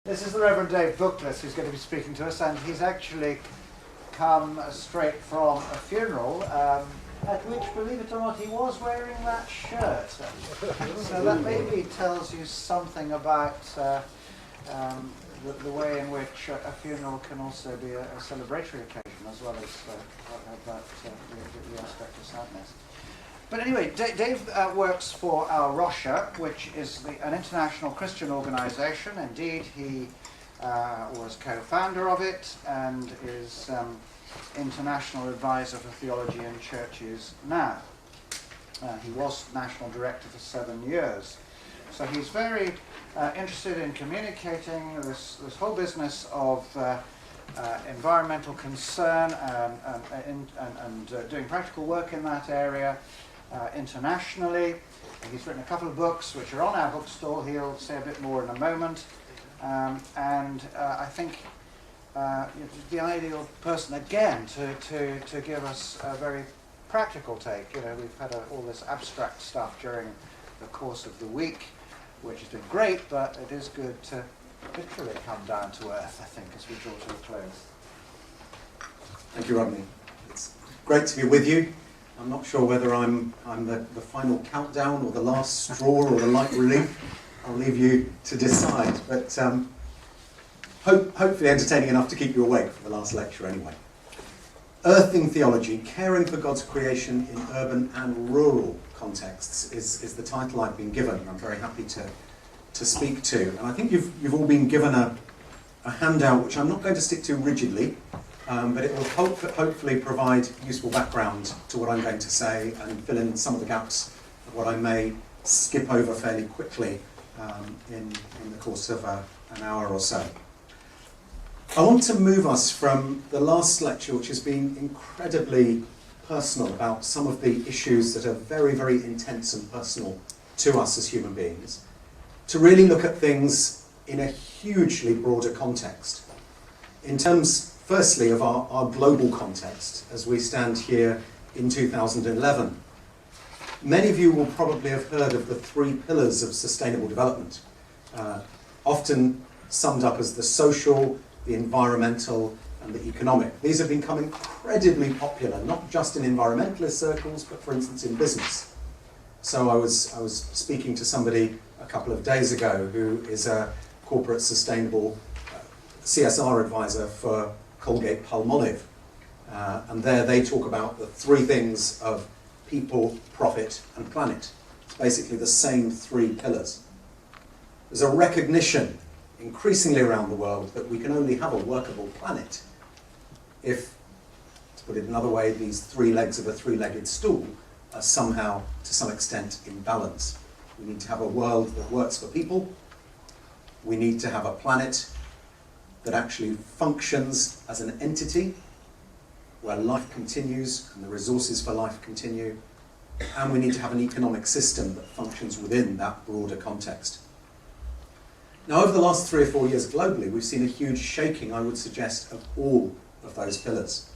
This is the Revd Dave Bookless who's going to be speaking to us, and he's actually come straight from a funeral at which, believe it or not, he was wearing that shirt. So that maybe tells you something about the way in which a funeral can also be a celebratory occasion, as well as the aspect of sadness. But anyway, Dave works for Al Rocha, which is an international Christian organization. Indeed, he was co-founder of it and is international advisor for theology in churches now. He was national director for 7 years. So he's very interested in communicating this whole business of environmental concern and doing practical work in that area. Internationally. He's written a couple of books which are on our bookstall. He'll say a bit more in a moment. I think the ideal person again to give us a very practical take. You know, we've had all this abstract stuff during the course of the week, which has been great, but it is good to literally come down to earth, I think, as we draw to a close. Thank you, Rodney. It's great to be with you. I'm not sure whether I'm the final countdown or the last straw or the light relief. I'll leave you to decide, but hopefully entertaining enough to keep you awake for the last lecture anyway. Earthing Theology, Caring for God's Creation in Urban and Rural Contexts is the title I've been given, and I'm very happy to speak to. And I think you've all been given a handout which I'm not going to stick to rigidly, but it will hopefully provide useful background to what I'm going to say and fill in some of the gaps of what I may skip over fairly quickly in the course of an hour or so. I want to move us from the last lecture, which has been incredibly personal about some of the issues that are very, very intense and personal to us as human beings, to really look at things in a hugely broader context. In terms, firstly, of our global context, as we stand here in 2011. Many of you will probably have heard of the 3 pillars of sustainable development, often summed up as the social, the environmental, and the economic. These have become incredibly popular, not just in environmentalist circles, but for instance in business. So I was speaking to somebody a couple of days ago who is a corporate sustainable CSR advisor for Colgate-Palmolive, and there they talk about the 3 things of people, profit, and planet. It's basically the same 3 pillars. There's a recognition increasingly around the world that we can only have a workable planet if, to put it another way, these 3 legs of a 3-legged stool are somehow, to some extent, in balance. We need to have a world that works for people. We need to have a planet that actually functions as an entity where life continues and the resources for life continue, and we need to have an economic system that functions within that broader context. Now, over the last 3 or 4 years globally, we've seen a huge shaking, I would suggest, of all of those pillars.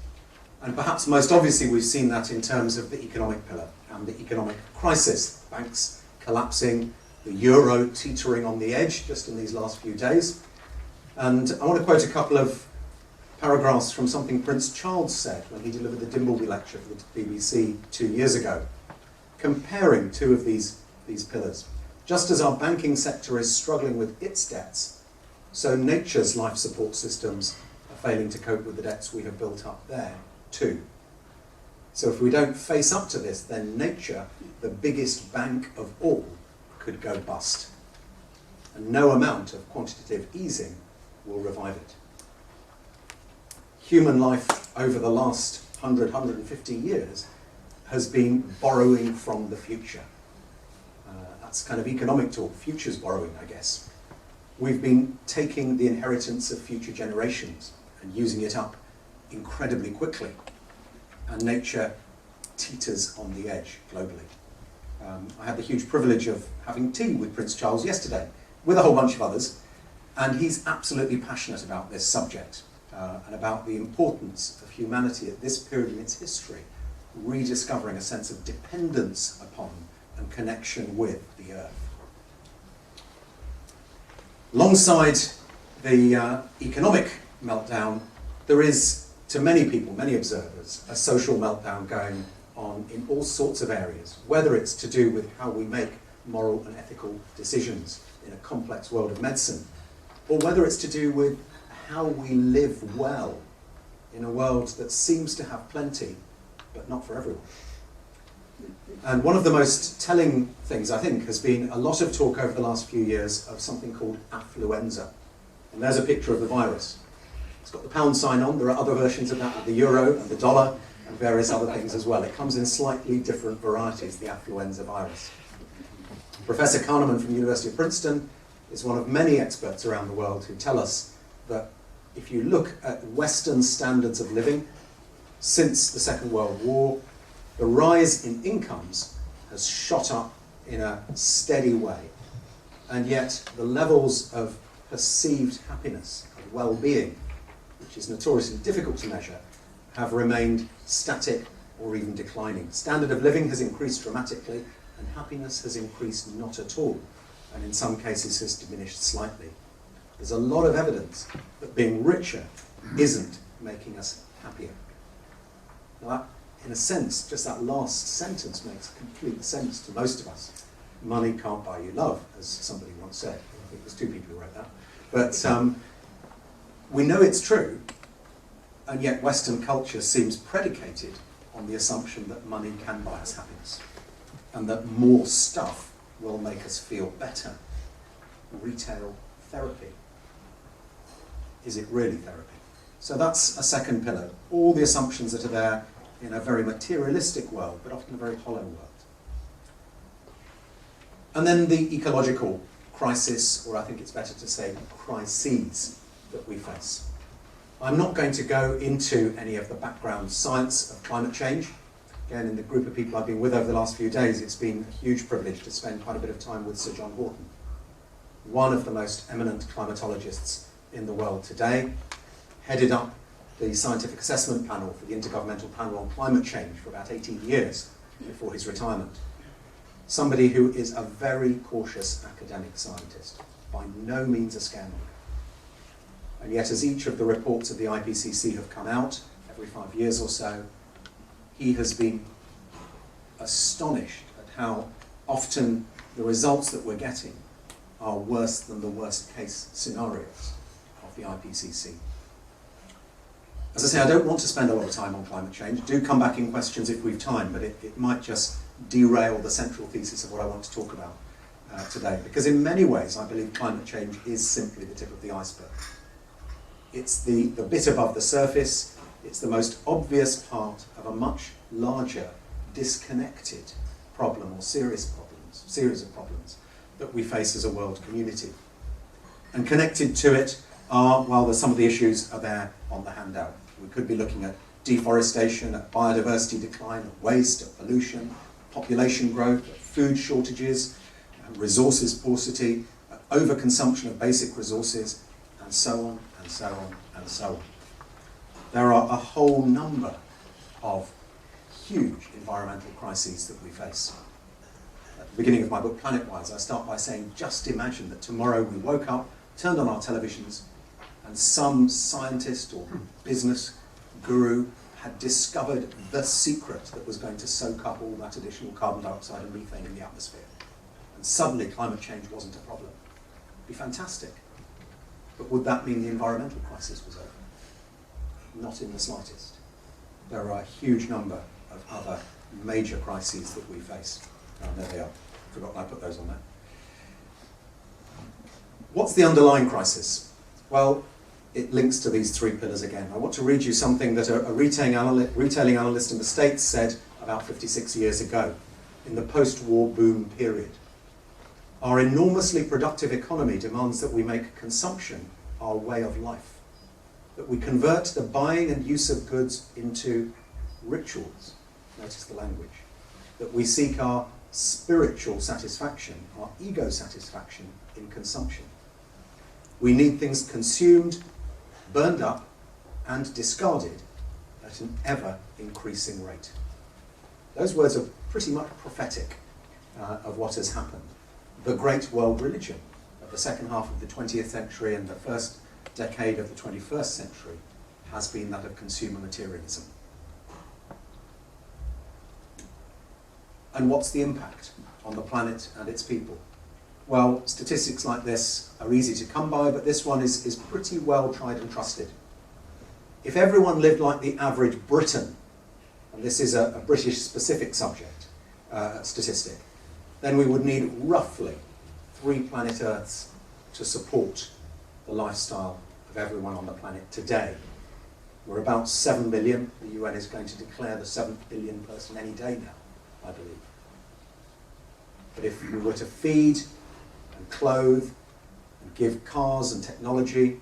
And perhaps most obviously we've seen that in terms of the economic pillar and the economic crisis, banks collapsing, the euro teetering on the edge just in these last few days. And I want to quote a couple of paragraphs from something Prince Charles said when he delivered the Dimbleby lecture for the BBC 2 years ago, comparing 2 of these pillars. Just as our banking sector is struggling with its debts, so nature's life support systems are failing to cope with the debts we have built up there too. So if we don't face up to this, then nature, the biggest bank of all, could go bust. And no amount of quantitative easing will revive it. Human life over the last 100, 150 years has been borrowing from the future. That's kind of economic talk, futures borrowing, I guess. We've been taking the inheritance of future generations and using it up incredibly quickly. And nature teeters on the edge globally. I had the huge privilege of having tea with Prince Charles yesterday, with a whole bunch of others, and he's absolutely passionate about this subject and about the importance of humanity at this period in its history, rediscovering a sense of dependence upon and connection with the earth. Alongside the economic meltdown, there is, to many people, many observers, a social meltdown going on in all sorts of areas, whether it's to do with how we make moral and ethical decisions in a complex world of medicine, or whether it's to do with how we live well in a world that seems to have plenty, but not for everyone. And one of the most telling things, I think, has been a lot of talk over the last few years of something called affluenza. And there's a picture of the virus. It's got the pound sign on. There are other versions of that with the euro and the dollar and various other things as well. It comes in slightly different varieties, the affluenza virus. Professor Kahneman from the University of Princeton is one of many experts around the world who tell us that if you look at Western standards of living since the Second World War, the rise in incomes has shot up in a steady way, and yet the levels of perceived happiness and well-being, which is notoriously difficult to measure, have remained static or even declining. Standard of living has increased dramatically, and happiness has increased not at all, and in some cases has diminished slightly. There's a lot of evidence that being richer isn't making us happier. Now that, in a sense, just that last sentence makes complete sense to most of us. Money can't buy you love, as somebody once said. I think there's two people who wrote that. But we know it's true, and yet Western culture seems predicated on the assumption that money can buy us happiness, and that more stuff will make us feel better. Retail therapy. Is it really therapy? So that's a second pillar. All the assumptions that are there in a very materialistic world, but often a very hollow world. And then the ecological crisis, or I think it's better to say crises, that we face. I'm not going to go into any of the background science of climate change. Again, in the group of people I've been with over the last few days, it's been a huge privilege to spend quite a bit of time with Sir John Horton, one of the most eminent climatologists in the world today, headed up the scientific assessment panel for the Intergovernmental Panel on Climate Change for about 18 years before his retirement. Somebody who is a very cautious academic scientist, by no means a scaremonger. And yet, as each of the reports of the IPCC have come out every 5 years or so, he has been astonished at how often the results that we're getting are worse than the worst case scenarios of the IPCC. As I say, I don't want to spend a lot of time on climate change. Do come back in questions if we've time, but it might just derail the central thesis of what I want to talk about today. Because in many ways, I believe climate change is simply the tip of the iceberg. It's the bit above the surface. It's the most obvious part of a much larger, disconnected problem or series of problems that we face as a world community. And connected to it are, well, some of the issues are there on the handout. We could be looking at deforestation, at biodiversity decline, at waste, at pollution, population growth, at food shortages, resources paucity, at overconsumption of basic resources, and so on, and so on, and so on. There are a whole number of huge environmental crises that we face. At the beginning of my book, Planet-Wise, I start by saying, just imagine that tomorrow we woke up, turned on our televisions, and some scientist or business guru had discovered the secret that was going to soak up all that additional carbon dioxide and methane in the atmosphere. And suddenly climate change wasn't a problem. It'd be fantastic. But would that mean the environmental crisis was over? Not in the slightest. There are a huge number of other major crises that we face. And there they are. Forgotten I put those on there. What's the underlying crisis? Well, it links to these three pillars again. I want to read you something that a retailing analyst in the States said about 56 years ago, in the post-war boom period. Our enormously productive economy demands that we make consumption our way of life, that we convert the buying and use of goods into rituals, notice the language, that we seek our spiritual satisfaction, our ego satisfaction in consumption. We need things consumed, burned up, and discarded at an ever-increasing rate. Those words are pretty much prophetic of what has happened. The great world religion of the second half of the 20th century and the first decade of the 21st century has been that of consumer materialism. And what's the impact on the planet and its people? Well, statistics like this are easy to come by, but this one is pretty well tried and trusted. If everyone lived like the average Briton, and this is a British-specific statistic, then we would need roughly 3 planet Earths to support the lifestyle of everyone on the planet today. We're about 7 billion. The UN is going to declare the 7th billion person any day now, I believe. But if we were to feed and clothe and give cars and technology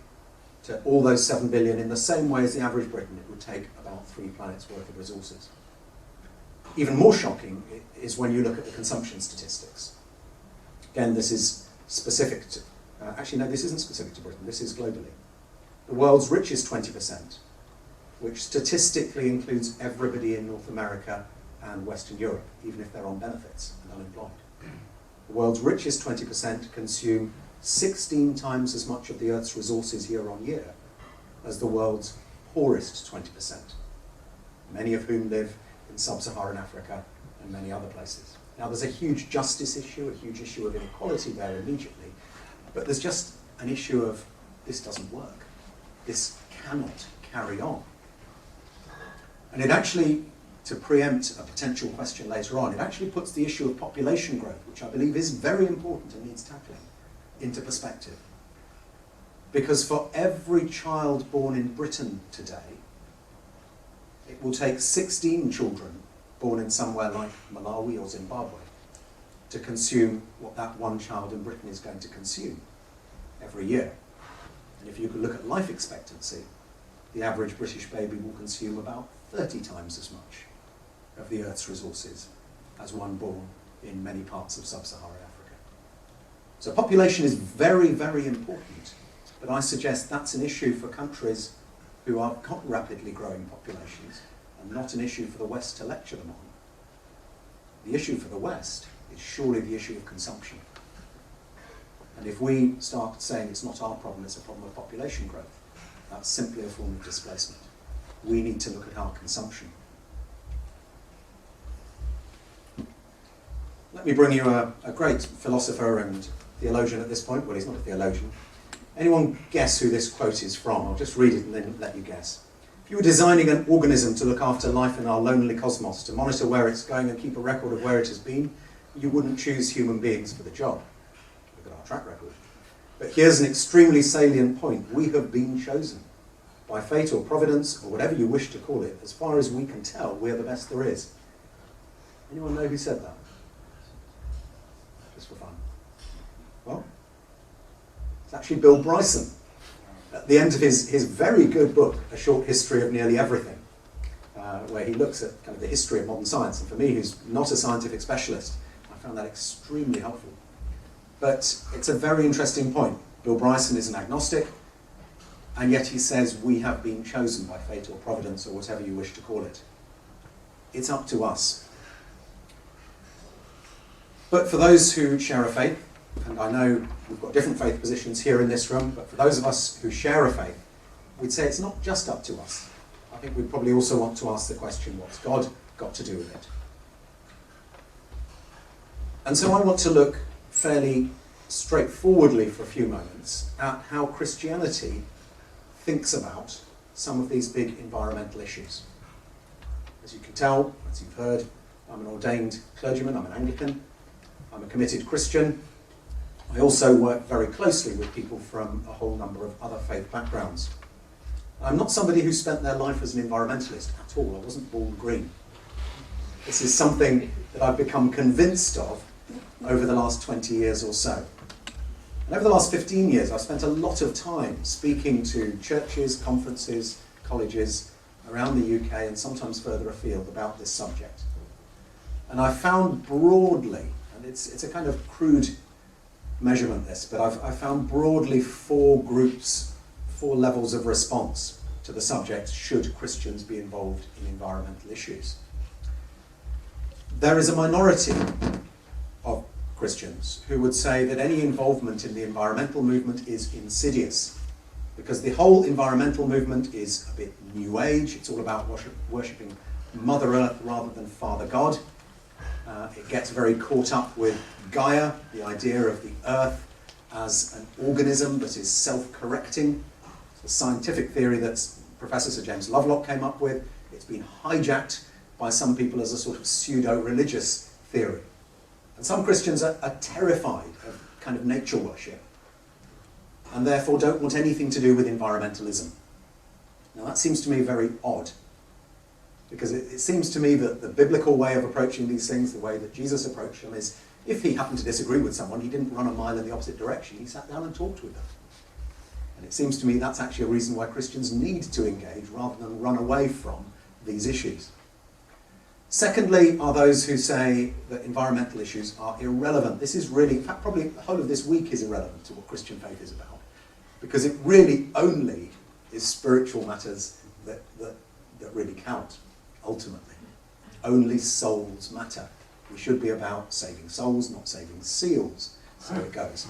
to all those 7 billion in the same way as the average Briton, it would take about 3 planets worth of resources. Even more shocking is when you look at the consumption statistics. Again, this is specific to, actually no, this isn't specific to Britain, this is globally. The world's richest 20%, which statistically includes everybody in North America and Western Europe, even if they're on benefits and unemployed. The world's richest 20% consume 16 times as much of the Earth's resources year on year as the world's poorest 20%, many of whom live in sub-Saharan Africa and many other places. Now there's a huge justice issue, a huge issue of inequality there immediately, but there's just an issue of this doesn't work. This cannot carry on. And it actually, to preempt a potential question later on, it actually puts the issue of population growth, which I believe is very important and needs tackling, into perspective. Because for every child born in Britain today, it will take 16 children born in somewhere like Malawi or Zimbabwe to consume what that one child in Britain is going to consume every year. And if you could look at life expectancy, the average British baby will consume about 30 times as much of the Earth's resources as one born in many parts of sub-Saharan Africa. So population is very, very important, but I suggest that's an issue for countries who are got rapidly growing populations and not an issue for the West to lecture them on. The issue for the West is surely the issue of consumption. And if we start saying it's not our problem, it's a problem of population growth, that's simply a form of displacement. We need to look at our consumption. Let me bring you a great philosopher and theologian at this point. Well, he's not a theologian. Anyone guess who this quote is from? I'll just read it and then let you guess. If you were designing an organism to look after life in our lonely cosmos, to monitor where it's going and keep a record of where it has been, you wouldn't choose human beings for the job. Look at our track record. But here's an extremely salient point. We have been chosen. By fate or providence, or whatever you wish to call it, as far as we can tell, we're the best there is. Anyone know who said that? Just for fun. Well, it's actually Bill Bryson. At the end of his very good book, A Short History of Nearly Everything, where he looks at kind of the history of modern science. And for me, who's not a scientific specialist, I found that extremely helpful. But it's a very interesting point. Bill Bryson is an agnostic, and yet he says we have been chosen by fate or providence or whatever you wish to call it. It's up to us. But for those who share a faith, and I know we've got different faith positions here in this room, but for those of us who share a faith, we'd say it's not just up to us. I think we'd probably also want to ask the question, what's God got to do with it? And so I want to look fairly straightforwardly for a few moments at how Christianity thinks about some of these big environmental issues. As you can tell, as you've heard, I'm an ordained clergyman, I'm an Anglican, I'm a committed Christian. I also work very closely with people from a whole number of other faith backgrounds. I'm not somebody who spent their life as an environmentalist at all. I wasn't born green. This is something that I've become convinced of over the last 20 years or so. And over the last 15 years, I've spent a lot of time speaking to churches, conferences, colleges around the UK and sometimes further afield about this subject. And I've found broadly, and it's a kind of crude measurement this, but I've found broadly 4 groups, 4 levels of response to the subject, should Christians be involved in environmental issues. There is a minority of Christians who would say that any involvement in the environmental movement is insidious because the whole environmental movement is a bit New Age. It's all about worshipping Mother Earth rather than Father God. It gets very caught up with Gaia, the idea of the Earth as an organism that is self-correcting. It's a scientific theory that Professor Sir James Lovelock came up with. It's been hijacked by some people as a sort of pseudo-religious theory. And some Christians are terrified of kind of nature worship, and therefore don't want anything to do with environmentalism. Now that seems to me very odd, because it seems to me that the biblical way of approaching these things, the way that Jesus approached them, is if he happened to disagree with someone, he didn't run a mile in the opposite direction, he sat down and talked with them. And it seems to me that's actually a reason why Christians need to engage rather than run away from these issues. Secondly, are those who say that environmental issues are irrelevant. This is really, in fact, probably the whole of this week is irrelevant to what Christian faith is about, because it really only is spiritual matters that really count, ultimately. Only souls matter. We should be about saving souls, not saving seals. So it goes.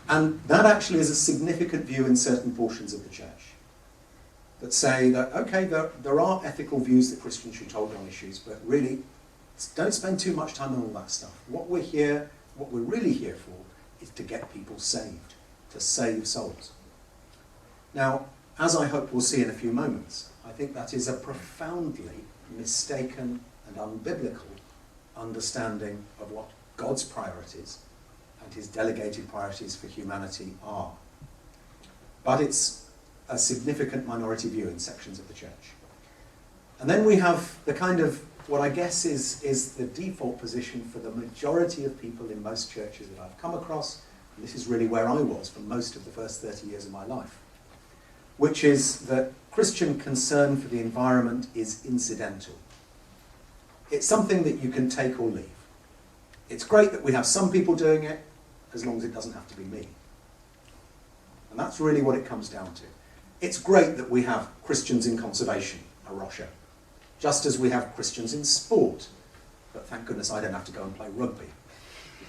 And that actually is a significant view in certain portions of the church, that say that, okay, there are ethical views that Christians should hold on issues, but really, don't spend too much time on all that stuff. What we're really here for, is to get people saved, to save souls. Now, as I hope we'll see in a few moments, I think that is a profoundly mistaken and unbiblical understanding of what God's priorities and his delegated priorities for humanity are. But it's a significant minority view in sections of the church. And then we have the kind of, what I guess is the default position for the majority of people in most churches that I've come across, and this is really where I was for most of the first 30 years of my life, which is that Christian concern for the environment is incidental. It's something that you can take or leave. It's great that we have some people doing it, as long as it doesn't have to be me. And that's really what it comes down to. It's great that we have Christians in conservation, a Rocha, just as we have Christians in sport. But thank goodness I don't have to go and play rugby.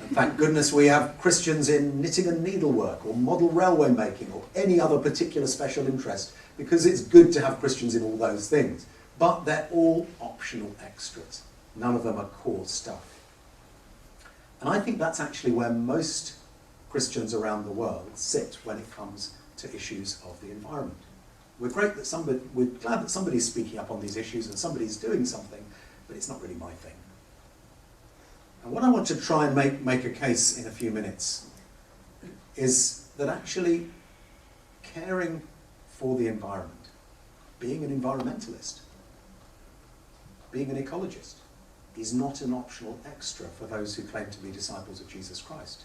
And thank goodness we have Christians in knitting and needlework, or model railway making, or any other particular special interest, because it's good to have Christians in all those things. But they're all optional extras. None of them are core stuff. And I think that's actually where most Christians around the world sit when it comes to issues of the environment. We're glad that somebody's speaking up on these issues and somebody's doing something, but it's not really my thing. And what I want to try and make a case in a few minutes is that actually caring for the environment, being an environmentalist, being an ecologist, is not an optional extra for those who claim to be disciples of Jesus Christ,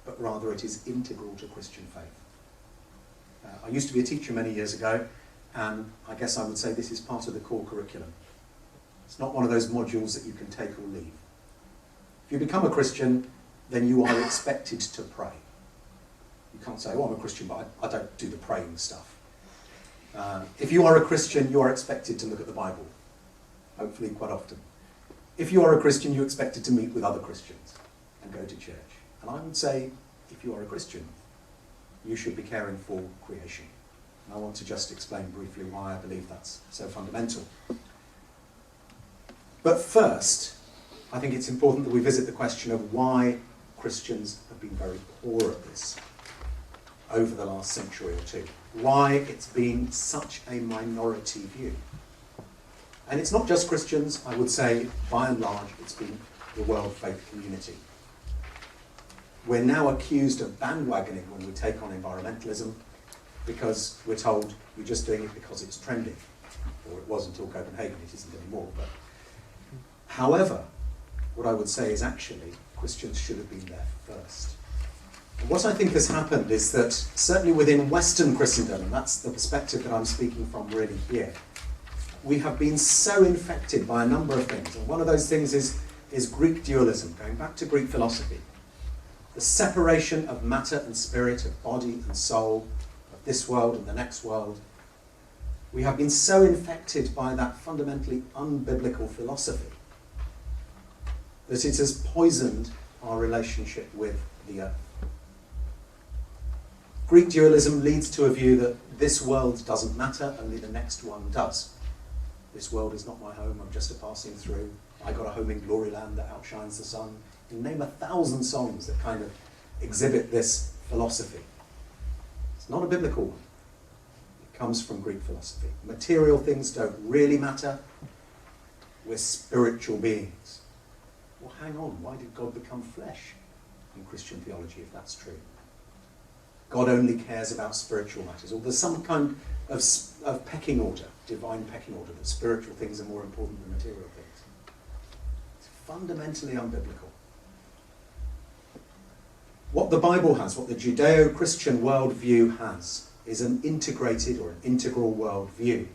but rather it is integral to Christian faith. I used to be a teacher many years ago, and I guess I would say this is part of the core curriculum. It's not one of those modules that you can take or leave. If you become a Christian, then you are expected to pray. You can't say, oh, I'm a Christian, but I don't do the praying stuff. If you are a Christian, you are expected to look at the Bible, hopefully quite often. If you are a Christian, you're expected to meet with other Christians and go to church. And I would say, if you are a Christian, you should be caring for creation. And I want to just explain briefly why I believe that's so fundamental. But first, I think it's important that we visit the question of why Christians have been very poor at this over the last century or two. Why it's been such a minority view. And it's not just Christians, I would say, by and large, it's been the world faith community. We're now accused of bandwagoning when we take on environmentalism because we're told we're just doing it because it's trendy. Or it was until Copenhagen, it isn't anymore. But however, what I would say is actually Christians should have been there first. And what I think has happened is that certainly within Western Christendom, and that's the perspective that I'm speaking from really here, we have been so infected by a number of things. And one of those things is Greek dualism, going back to Greek philosophy. The separation of matter and spirit, of body and soul, of this world and the next world. We have been so infected by that fundamentally unbiblical philosophy that it has poisoned our relationship with the earth. Greek dualism leads to a view that this world doesn't matter, only the next one does. This world is not my home, I'm just a passing through. I got a home in glory land that outshines the sun. You name 1,000 songs that kind of exhibit this philosophy. It's not a biblical one. It comes from Greek philosophy. Material things don't really matter. We're spiritual beings. Well, hang on, why did God become flesh in Christian theology, if that's true? God only cares about spiritual matters, or there's some kind of pecking order, divine pecking order, that spiritual things are more important than material things. It's fundamentally unbiblical. What the Bible has, what the Judeo-Christian worldview has, is an integrated or an integral worldview,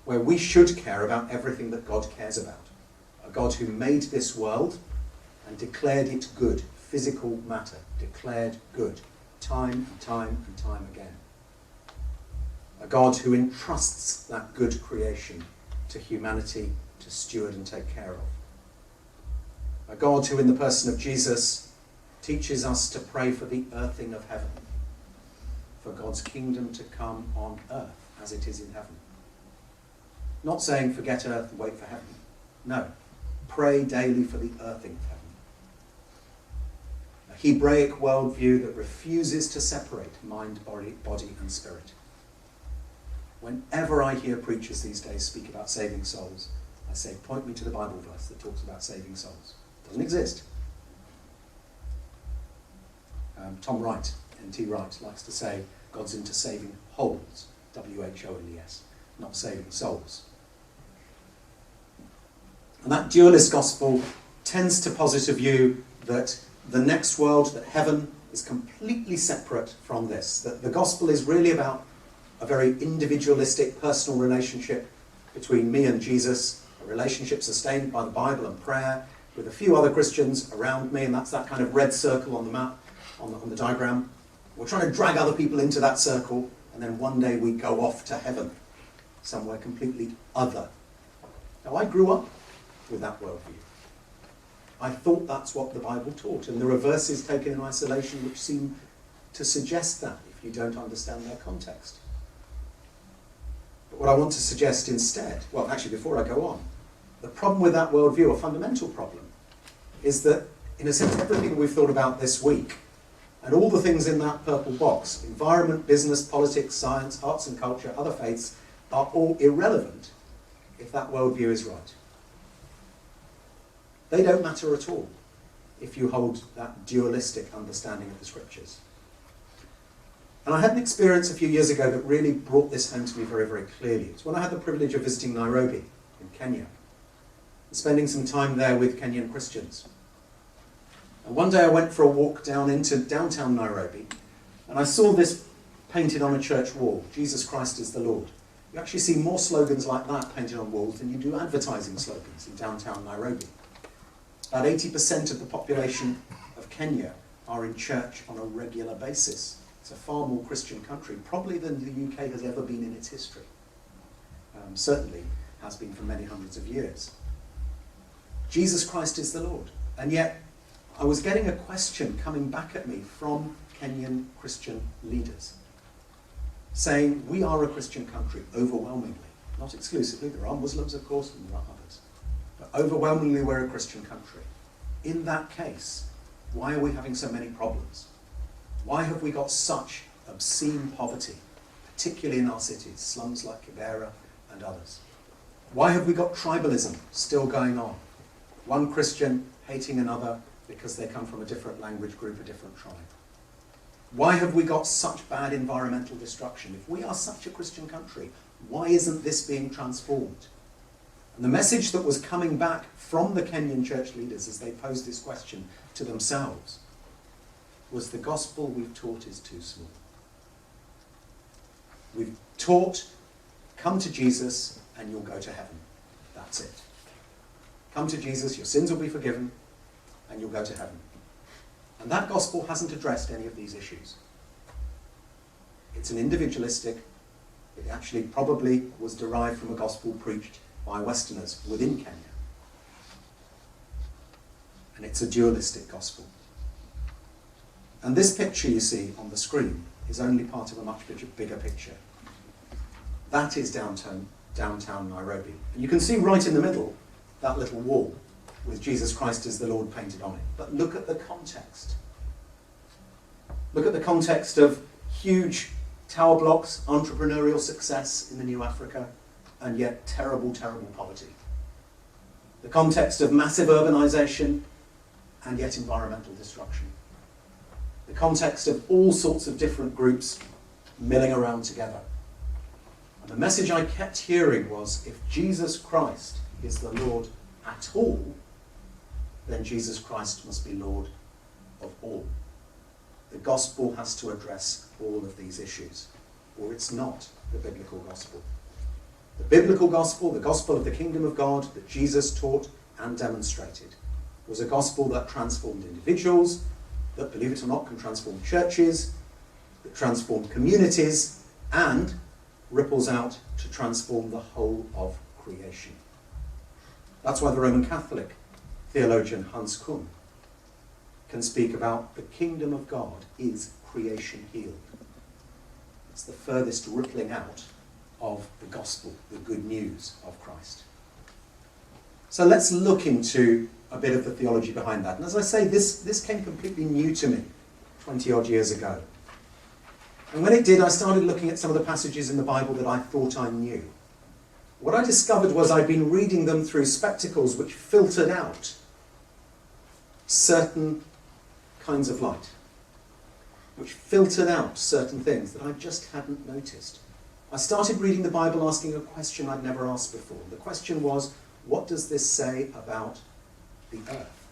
where we should care about everything that God cares about. A God who made this world and declared it good, physical matter, declared good, time and time and time again. A God who entrusts that good creation to humanity to steward and take care of. A God who, in the person of Jesus, teaches us to pray for the earthing of heaven, for God's kingdom to come on earth as it is in heaven. Not saying forget earth and wait for heaven. No. Pray daily for the earthing of heaven. A Hebraic worldview that refuses to separate mind, body and spirit. Whenever I hear preachers these days speak about saving souls, I say, point me to the Bible verse that talks about saving souls. It doesn't exist. Tom Wright, N.T. Wright, likes to say God's into saving wholes, W-H-O-L-E-S, not saving souls. And that dualist gospel tends to posit a view that the next world, that heaven, is completely separate from this. That the gospel is really about a very individualistic, personal relationship between me and Jesus, a relationship sustained by the Bible and prayer, with a few other Christians around me, and that's that kind of red circle on the map, on the diagram. We're trying to drag other people into that circle, and then one day we go off to heaven, somewhere completely other. Now, I grew up with that worldview. I thought that's what the Bible taught, and there are verses taken in isolation which seem to suggest that, if you don't understand their context. But what I want to suggest instead, well, actually, before I go on, the problem with that worldview, a fundamental problem, is that, in a sense, everything we've thought about this week, and all the things in that purple box, environment, business, politics, science, arts and culture, other faiths, are all irrelevant if that worldview is right. They don't matter at all if you hold that dualistic understanding of the scriptures. And I had an experience a few years ago that really brought this home to me very, very clearly. It's when I had the privilege of visiting Nairobi in Kenya, and spending some time there with Kenyan Christians. And one day I went for a walk down into downtown Nairobi, and I saw this painted on a church wall, Jesus Christ is the Lord. You actually see more slogans like that painted on walls than you do advertising slogans in downtown Nairobi. About 80% of the population of Kenya are in church on a regular basis. It's a far more Christian country, probably than the UK has ever been in its history. Certainly has been for many hundreds of years. Jesus Christ is the Lord. And yet, I was getting a question coming back at me from Kenyan Christian leaders, saying, we are a Christian country, overwhelmingly. Not exclusively, there are Muslims, of course, and there are others. But overwhelmingly, we're a Christian country. In that case, why are we having so many problems? Why have we got such obscene poverty, particularly in our cities, slums like Kibera and others? Why have we got tribalism still going on? One Christian hating another because they come from a different language group, a different tribe. Why have we got such bad environmental destruction? If we are such a Christian country, why isn't this being transformed? And the message that was coming back from the Kenyan church leaders as they posed this question to themselves was the gospel we've taught is too small. We've taught, come to Jesus and you'll go to heaven. That's it. Come to Jesus, your sins will be forgiven, and you'll go to heaven. And that gospel hasn't addressed any of these issues. It's an individualistic, it actually probably was derived from a gospel preached by Westerners within Kenya. And it's a dualistic gospel. And this picture you see on the screen is only part of a much bigger picture. That is downtown Nairobi. And you can see right in the middle that little wall with Jesus Christ as the Lord painted on it. But look at the context. Look at the context of huge tower blocks, entrepreneurial success in the new Africa, and yet terrible, terrible poverty. The context of massive urbanization and yet environmental destruction. The context of all sorts of different groups milling around together. And the message I kept hearing was, if Jesus Christ is the Lord at all, then Jesus Christ must be Lord of all. The gospel has to address all of these issues, or it's not the biblical gospel. The biblical gospel, the gospel of the kingdom of God that Jesus taught and demonstrated, was a gospel that transformed individuals, that, believe it or not, can transform churches, that transformed communities, and ripples out to transform the whole of creation. That's why the Roman Catholic theologian Hans Kuhn can speak about the kingdom of God is creation healed. It's the furthest rippling out of the gospel, the good news of Christ. So let's look into a bit of the theology behind that. And as I say, this came completely new to me 20 odd years ago. And when it did, I started looking at some of the passages in the Bible that I thought I knew. What I discovered was I'd been reading them through spectacles which filtered out certain kinds of light, which filtered out certain things that I just hadn't noticed. I started reading the Bible asking a question I'd never asked before. The question was, what does this say about the earth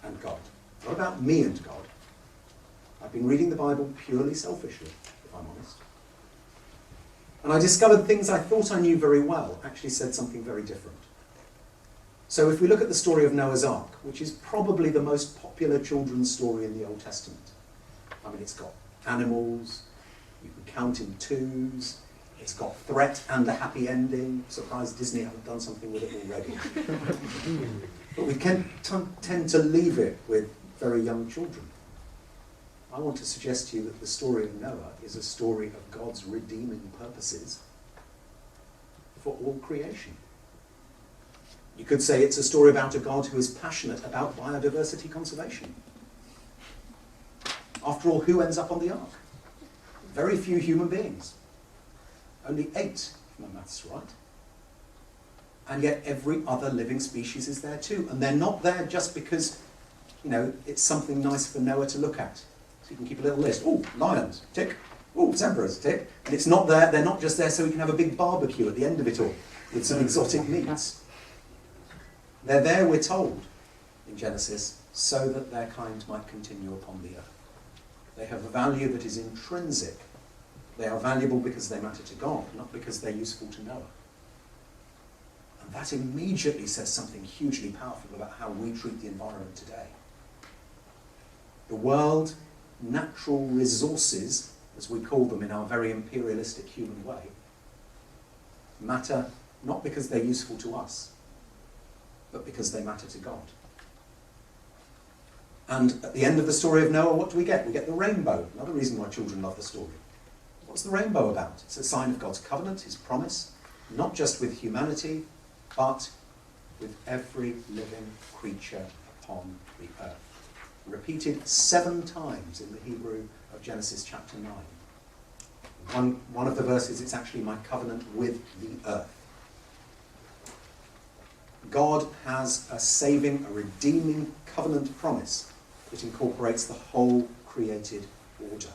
and God? Not about me and God. I've been reading the Bible purely selfishly, if I'm honest. And I discovered things I thought I knew very well actually said something very different. So if we look at the story of Noah's Ark, which is probably the most popular children's story in the Old Testament. I mean, it's got animals, you can count in twos, it's got threat and a happy ending. Surprised Disney haven't done something with it already. But we can tend to leave it with very young children. I want to suggest to you that the story of Noah is a story of God's redeeming purposes for all creation. You could say it's a story about a God who is passionate about biodiversity conservation. After all, who ends up on the ark? Very few human beings. Only 8, if my maths right. And yet every other living species is there too. And they're not there just because, it's something nice for Noah to look at. So you can keep a little list. Oh, lions, tick. Oh, zebras, tick. And it's not there, they're not just there so we can have a big barbecue at the end of it all with some exotic meats. They're there, we're told, in Genesis, so that their kind might continue upon the earth. They have a value that is intrinsic. They are valuable because they matter to God, not because they're useful to Noah. And that immediately says something hugely powerful about how we treat the environment today. The world, natural resources, as we call them in our very imperialistic human way, matter not because they're useful to us, but because they matter to God. And at the end of the story of Noah, what do we get? We get the rainbow. Another reason why children love the story. What's the rainbow about? It's a sign of God's covenant, his promise, not just with humanity, but with every living creature upon the earth. Repeated 7 times in the Hebrew of Genesis chapter 9. One of the verses, it's actually my covenant with the earth. God has a saving, a redeeming covenant promise that incorporates the whole created order.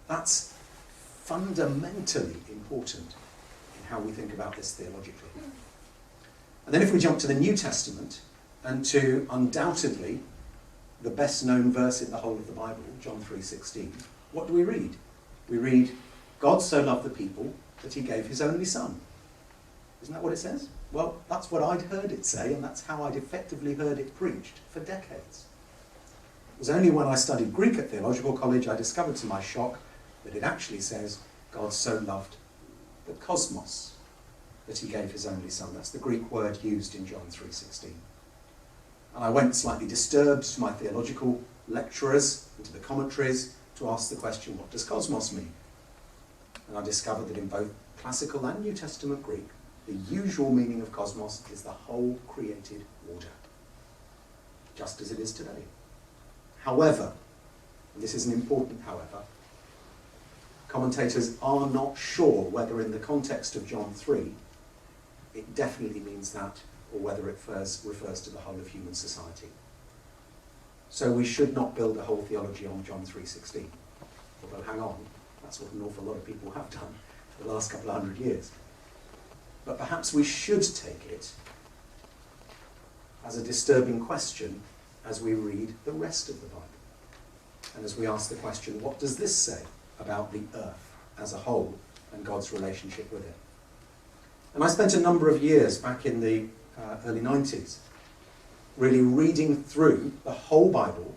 That's fundamentally important in how we think about this theologically. And then if we jump to the New Testament, and to undoubtedly the best known verse in the whole of the Bible, John 3:16, what do we read? We read, God so loved the people that he gave his only son. Isn't that what it says? Well, that's what I'd heard it say, and that's how I'd effectively heard it preached for decades. It was only when I studied Greek at theological college I discovered to my shock that it actually says, God so loved the cosmos that he gave his only son. That's the Greek word used in John 3:16. And I went slightly disturbed to my theological lecturers and to the commentaries to to ask the question, what does cosmos mean? And I discovered that in both classical and New Testament Greek, the usual meaning of cosmos is the whole created order, just as it is today. However, and this is an important however, commentators are not sure whether in the context of John 3, it definitely means that, or whether it refers to the whole of human society. So we should not build a whole theology on John 3:16. Although, hang on, that's what an awful lot of people have done for the last couple of hundred years. But perhaps we should take it as a disturbing question as we read the rest of the Bible. And as we ask the question, what does this say about the earth as a whole and God's relationship with it? And I spent a number of years back in the early 90s really reading through the whole Bible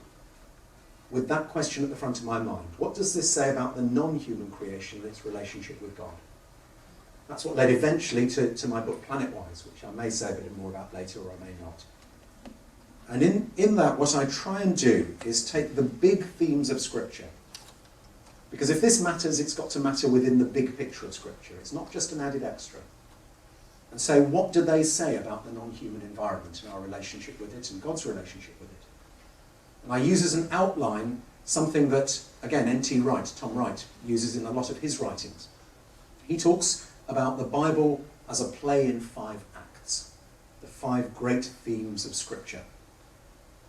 with that question at the front of my mind. What does this say about the non-human creation and its relationship with God? That's what led eventually to my book Planet-Wise, which I may say a bit more about later or I may not. And in that, what I try and do is take the big themes of Scripture. Because if this matters, it's got to matter within the big picture of Scripture. It's not just an added extra. And so what do they say about the non-human environment and our relationship with it and God's relationship with it? And I use as an outline something that, again, N.T. Wright, Tom Wright, uses in a lot of his writings. He talks about the Bible as a play in 5 acts, the 5 great themes of Scripture.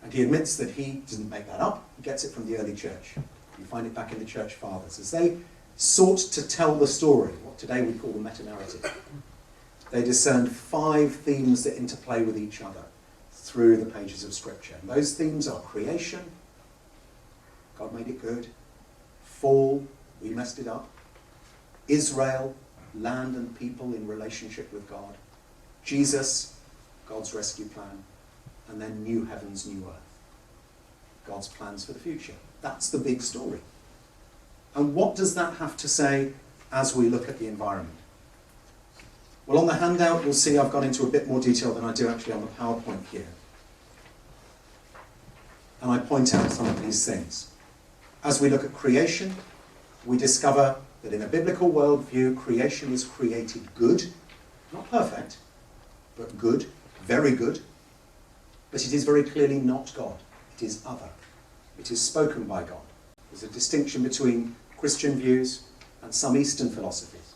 And he admits that he didn't make that up, he gets it from the early church. You find it back in the church fathers. As they sought to tell the story, what today we call the meta-narrative, they discerned 5 themes that interplay with each other through the pages of Scripture. And those themes are creation, God made it good; fall, we messed it up; Israel, land and people in relationship with God; Jesus, God's rescue plan; and then new heavens, new earth, God's plans for the future. That's the big story. And what does that have to say as we look at the environment? Well, on the handout, you'll see I've gone into a bit more detail than I do actually on the PowerPoint here. And I point out some of these things. As we look at creation, we discover that in a biblical worldview, creation is created good, not perfect, but good, very good. But it is very clearly not God. It is other. It is spoken by God. There's a distinction between Christian views and some Eastern philosophies,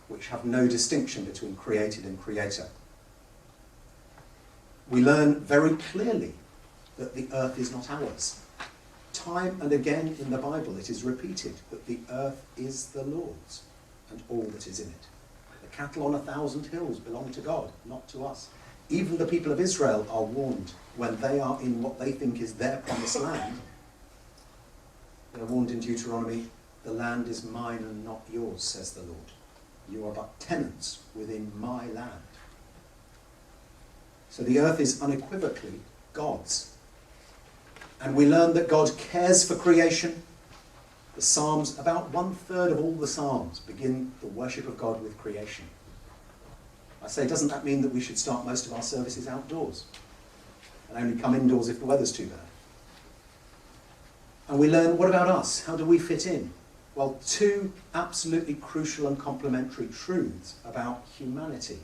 which have no distinction between created and creator. We learn very clearly that the earth is not ours. Time and again in the Bible it is repeated that the earth is the Lord's and all that is in it. The cattle on 1,000 hills belong to God, not to us. Even the people of Israel are warned when they are in what they think is their promised land. They're warned in Deuteronomy, the land is mine and not yours, says the Lord. You are but tenants within my land. So the earth is unequivocally God's. And we learn that God cares for creation. The Psalms, about 1/3 of all the Psalms, begin the worship of God with creation. I say, doesn't that mean that we should start most of our services outdoors and only come indoors if the weather's too bad? And we learn, what about us? How do we fit in? Well, 2 absolutely crucial and complementary truths about humanity.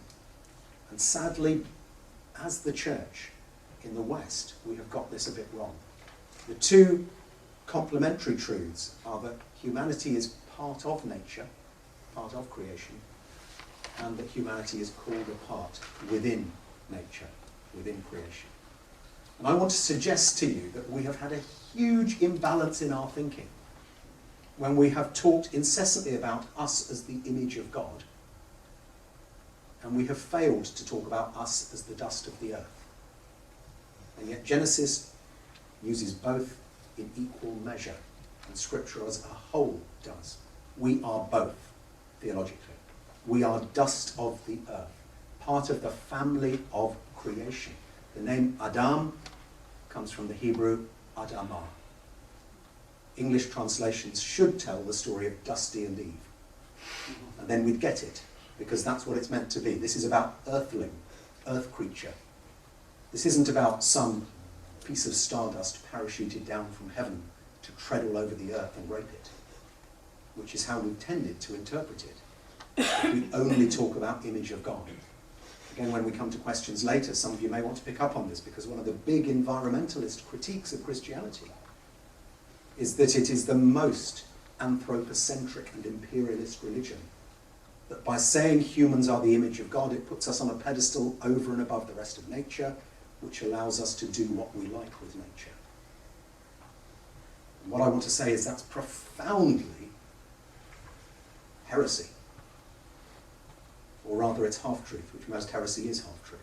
And sadly, as the church in the West, we have got this a bit wrong. The 2 complementary truths are that humanity is part of nature, part of creation, and that humanity is called apart within nature, within creation. And I want to suggest to you that we have had a huge imbalance in our thinking when we have talked incessantly about us as the image of God, and we have failed to talk about us as the dust of the earth. And yet Genesis uses both in equal measure, and Scripture as a whole does. We are both, theologically. We are dust of the earth, part of the family of creation. The name Adam comes from the Hebrew Adamah. English translations should tell the story of Dusty and Eve. And then we'd get it, because that's what it's meant to be. This is about earthling, earth creature. This isn't about some piece of stardust parachuted down from heaven to tread all over the earth and rape it, which is how we've tended to interpret it. We only talk about image of God. Again, when we come to questions later, some of you may want to pick up on this, because one of the big environmentalist critiques of Christianity is that it is the most anthropocentric and imperialist religion. That by saying humans are the image of God, it puts us on a pedestal over and above the rest of nature, which allows us to do what we like with nature. And what I want to say is that's profoundly heresy. Or rather, it's half-truth, which most heresy is half-truth.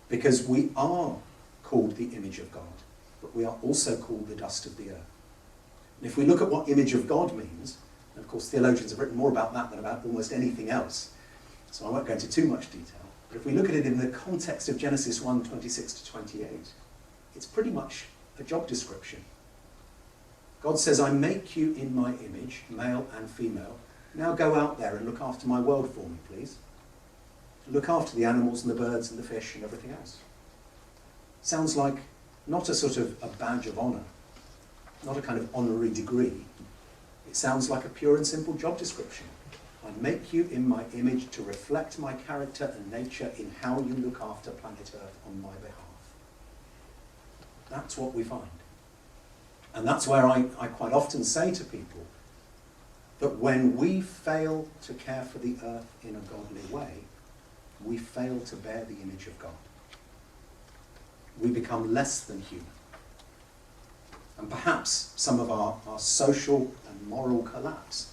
Because we are called the image of God, but we are also called the dust of the earth. And if we look at what image of God means, and of course theologians have written more about that than about almost anything else, so I won't go into too much detail, but if we look at it in the context of Genesis 1, 26 to 28, it's pretty much a job description. God says, I make you in my image, male and female. Now go out there and look after my world for me, please. Look after the animals and the birds and the fish and everything else. Sounds like not a sort of a badge of honour, not a kind of honorary degree. It sounds like a pure and simple job description. I make you in my image to reflect my character and nature in how you look after planet Earth on my behalf. That's what we find. And that's where I quite often say to people that when we fail to care for the earth in a godly way, we fail to bear the image of God. We become less than human. And perhaps some of our social and moral collapse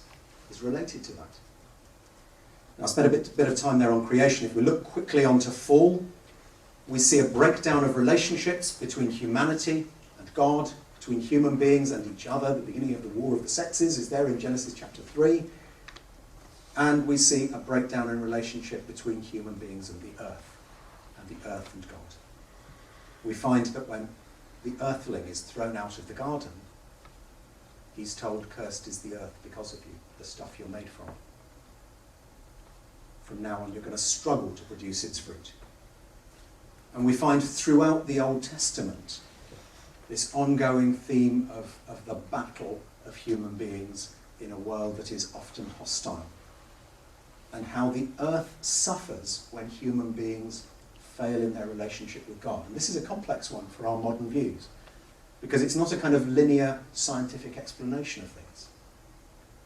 is related to that. Now, I spent a bit of time there on creation. If we look quickly onto fall, we see a breakdown of relationships between humanity and God, between human beings and each other. The beginning of the war of the sexes is there in Genesis chapter 3. And we see a breakdown in relationship between human beings and the earth and God. We find that when the earthling is thrown out of the garden, he's told, cursed is the earth because of you, the stuff you're made from. From now on, you're going to struggle to produce its fruit. And we find throughout the Old Testament this ongoing theme of the battle of human beings in a world that is often hostile, and how the earth suffers when human beings fail in their relationship with God. And this is a complex one for our modern views, because it's not a kind of linear scientific explanation of things.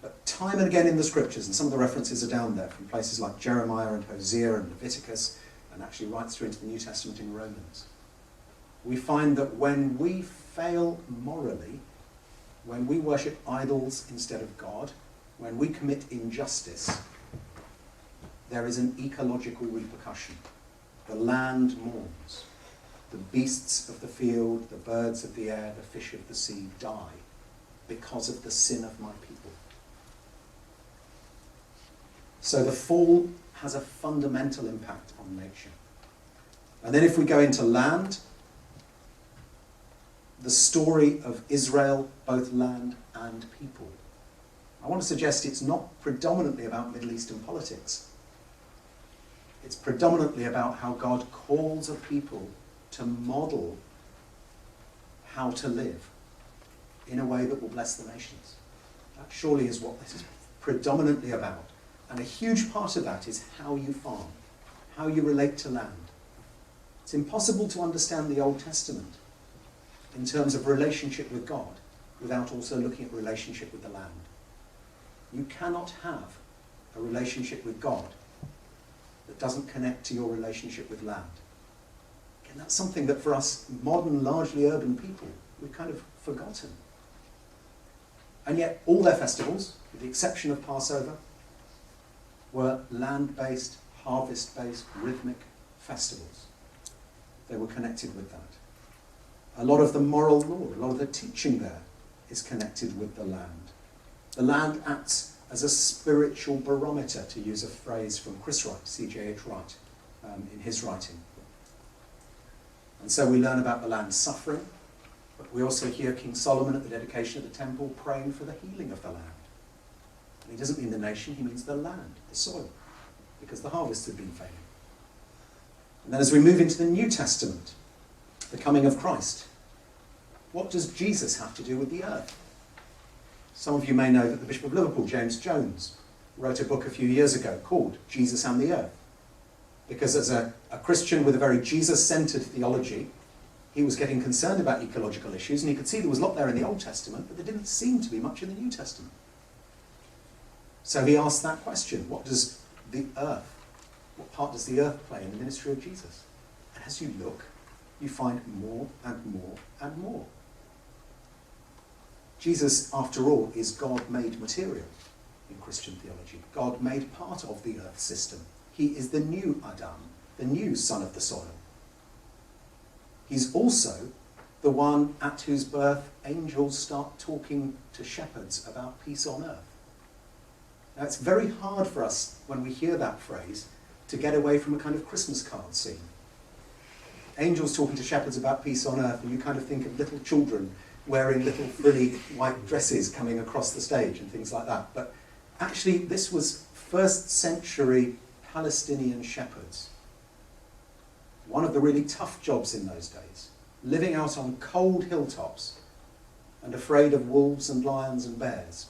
But time and again in the scriptures, and some of the references are down there from places like Jeremiah and Hosea and Leviticus, and actually right through into the New Testament in Romans, we find that when we fail morally, when we worship idols instead of God, when we commit injustice, there is an ecological repercussion. The land mourns. The beasts of the field, the birds of the air, the fish of the sea die because of the sin of my people. So the fall has a fundamental impact on nature. And then if we go into land, the story of Israel, both land and people, I want to suggest it's not predominantly about Middle Eastern politics. It's predominantly about how God calls a people to model how to live in a way that will bless the nations. That surely is what this is predominantly about. And a huge part of that is how you farm, how you relate to land. It's impossible to understand the Old Testament in terms of relationship with God without also looking at relationship with the land. You cannot have a relationship with God that doesn't connect to your relationship with land. And that's something that for us modern, largely urban people, we've kind of forgotten. And yet all their festivals, with the exception of Passover, were land-based, harvest-based, rhythmic festivals. They were connected with that. A lot of the moral law, a lot of the teaching there is connected with the land. The land acts as a spiritual barometer, to use a phrase from Chris Wright, C.J.H. Wright, in his writing. And so we learn about the land suffering, but we also hear King Solomon at the dedication of the temple praying for the healing of the land. And he doesn't mean the nation, he means the land, the soil, because the harvest had been failing. And then as we move into the New Testament, the coming of Christ, What does Jesus have to do with the earth? Some of you may know that the Bishop of Liverpool, James Jones, wrote a book a few years ago called Jesus and the Earth. Because as a Christian with a very Jesus-centred theology, he was getting concerned about ecological issues, and he could see there was a lot there in the Old Testament, but there didn't seem to be much in the New Testament. So he asked that question, what part does the earth play in the ministry of Jesus? And as you look, you find more and more and more. Jesus, after all, is God made material in Christian theology. God made part of the earth system. He is the new Adam, the new son of the soil. He's also the one at whose birth angels start talking to shepherds about peace on earth. Now, it's very hard for us, when we hear that phrase, to get away from a kind of Christmas card scene. Angels talking to shepherds about peace on earth, and you kind of think of little children wearing little frilly white dresses coming across the stage and things like that. But actually, this was first century Palestinian shepherds. One of the really tough jobs in those days, living out on cold hilltops and afraid of wolves and lions and bears.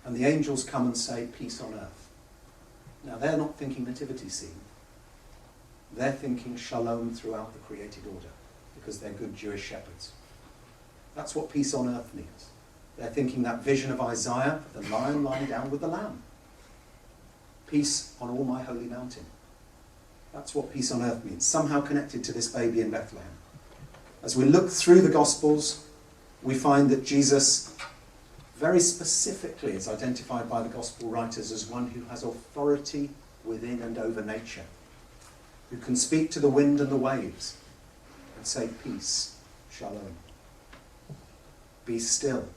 And the angels come and say, peace on earth. Now, they're not thinking nativity scene. They're thinking shalom throughout the created order, because they're good Jewish shepherds. That's what peace on earth means. They're thinking that vision of Isaiah, the lion lying down with the lamb. Peace on all my holy mountain. That's what peace on earth means, somehow connected to this baby in Bethlehem. As we look through the Gospels, we find that Jesus very specifically is identified by the Gospel writers as one who has authority within and over nature, who can speak to the wind and the waves and say, peace, shalom. Be still.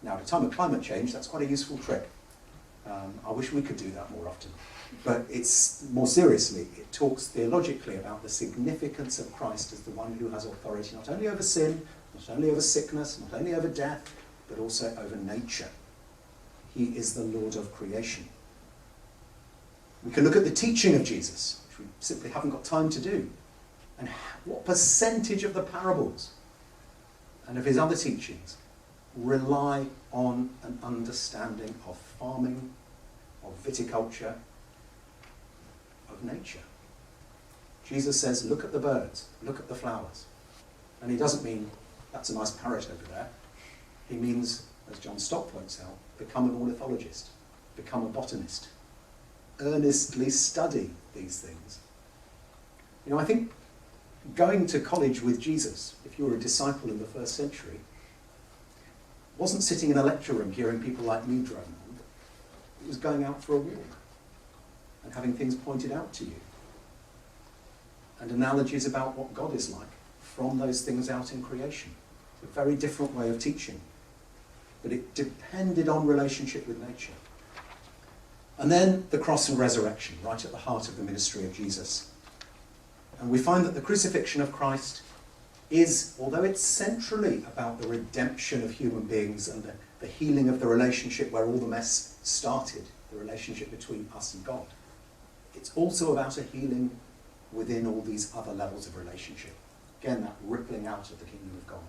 Now, at a time of climate change, that's quite a useful trick. I wish we could do that more often. But it's more seriously, it talks theologically about the significance of Christ as the one who has authority not only over sin, not only over sickness, not only over death, but also over nature. He is the Lord of creation. We can look at the teaching of Jesus, which we simply haven't got time to do, and what percentage of the parables and of his other teachings rely on an understanding of farming, of viticulture, of nature. Jesus says, look at the birds, look at the flowers. And he doesn't mean, that's a nice parrot over there. He means, as John Stott points out, become an ornithologist, become a botanist. Earnestly study these things. You know, I think going to college with Jesus, if you were a disciple in the first century, wasn't sitting in a lecture room hearing people like me drone on. It was going out for a walk and having things pointed out to you. And analogies about what God is like from those things out in creation. It's a very different way of teaching. But it depended on relationship with nature. And then the cross and resurrection, right at the heart of the ministry of Jesus. And we find that the crucifixion of Christ is, although it's centrally about the redemption of human beings and the healing of the relationship where all the mess started, the relationship between us and God, it's also about a healing within all these other levels of relationship. Again, that rippling out of the kingdom of God.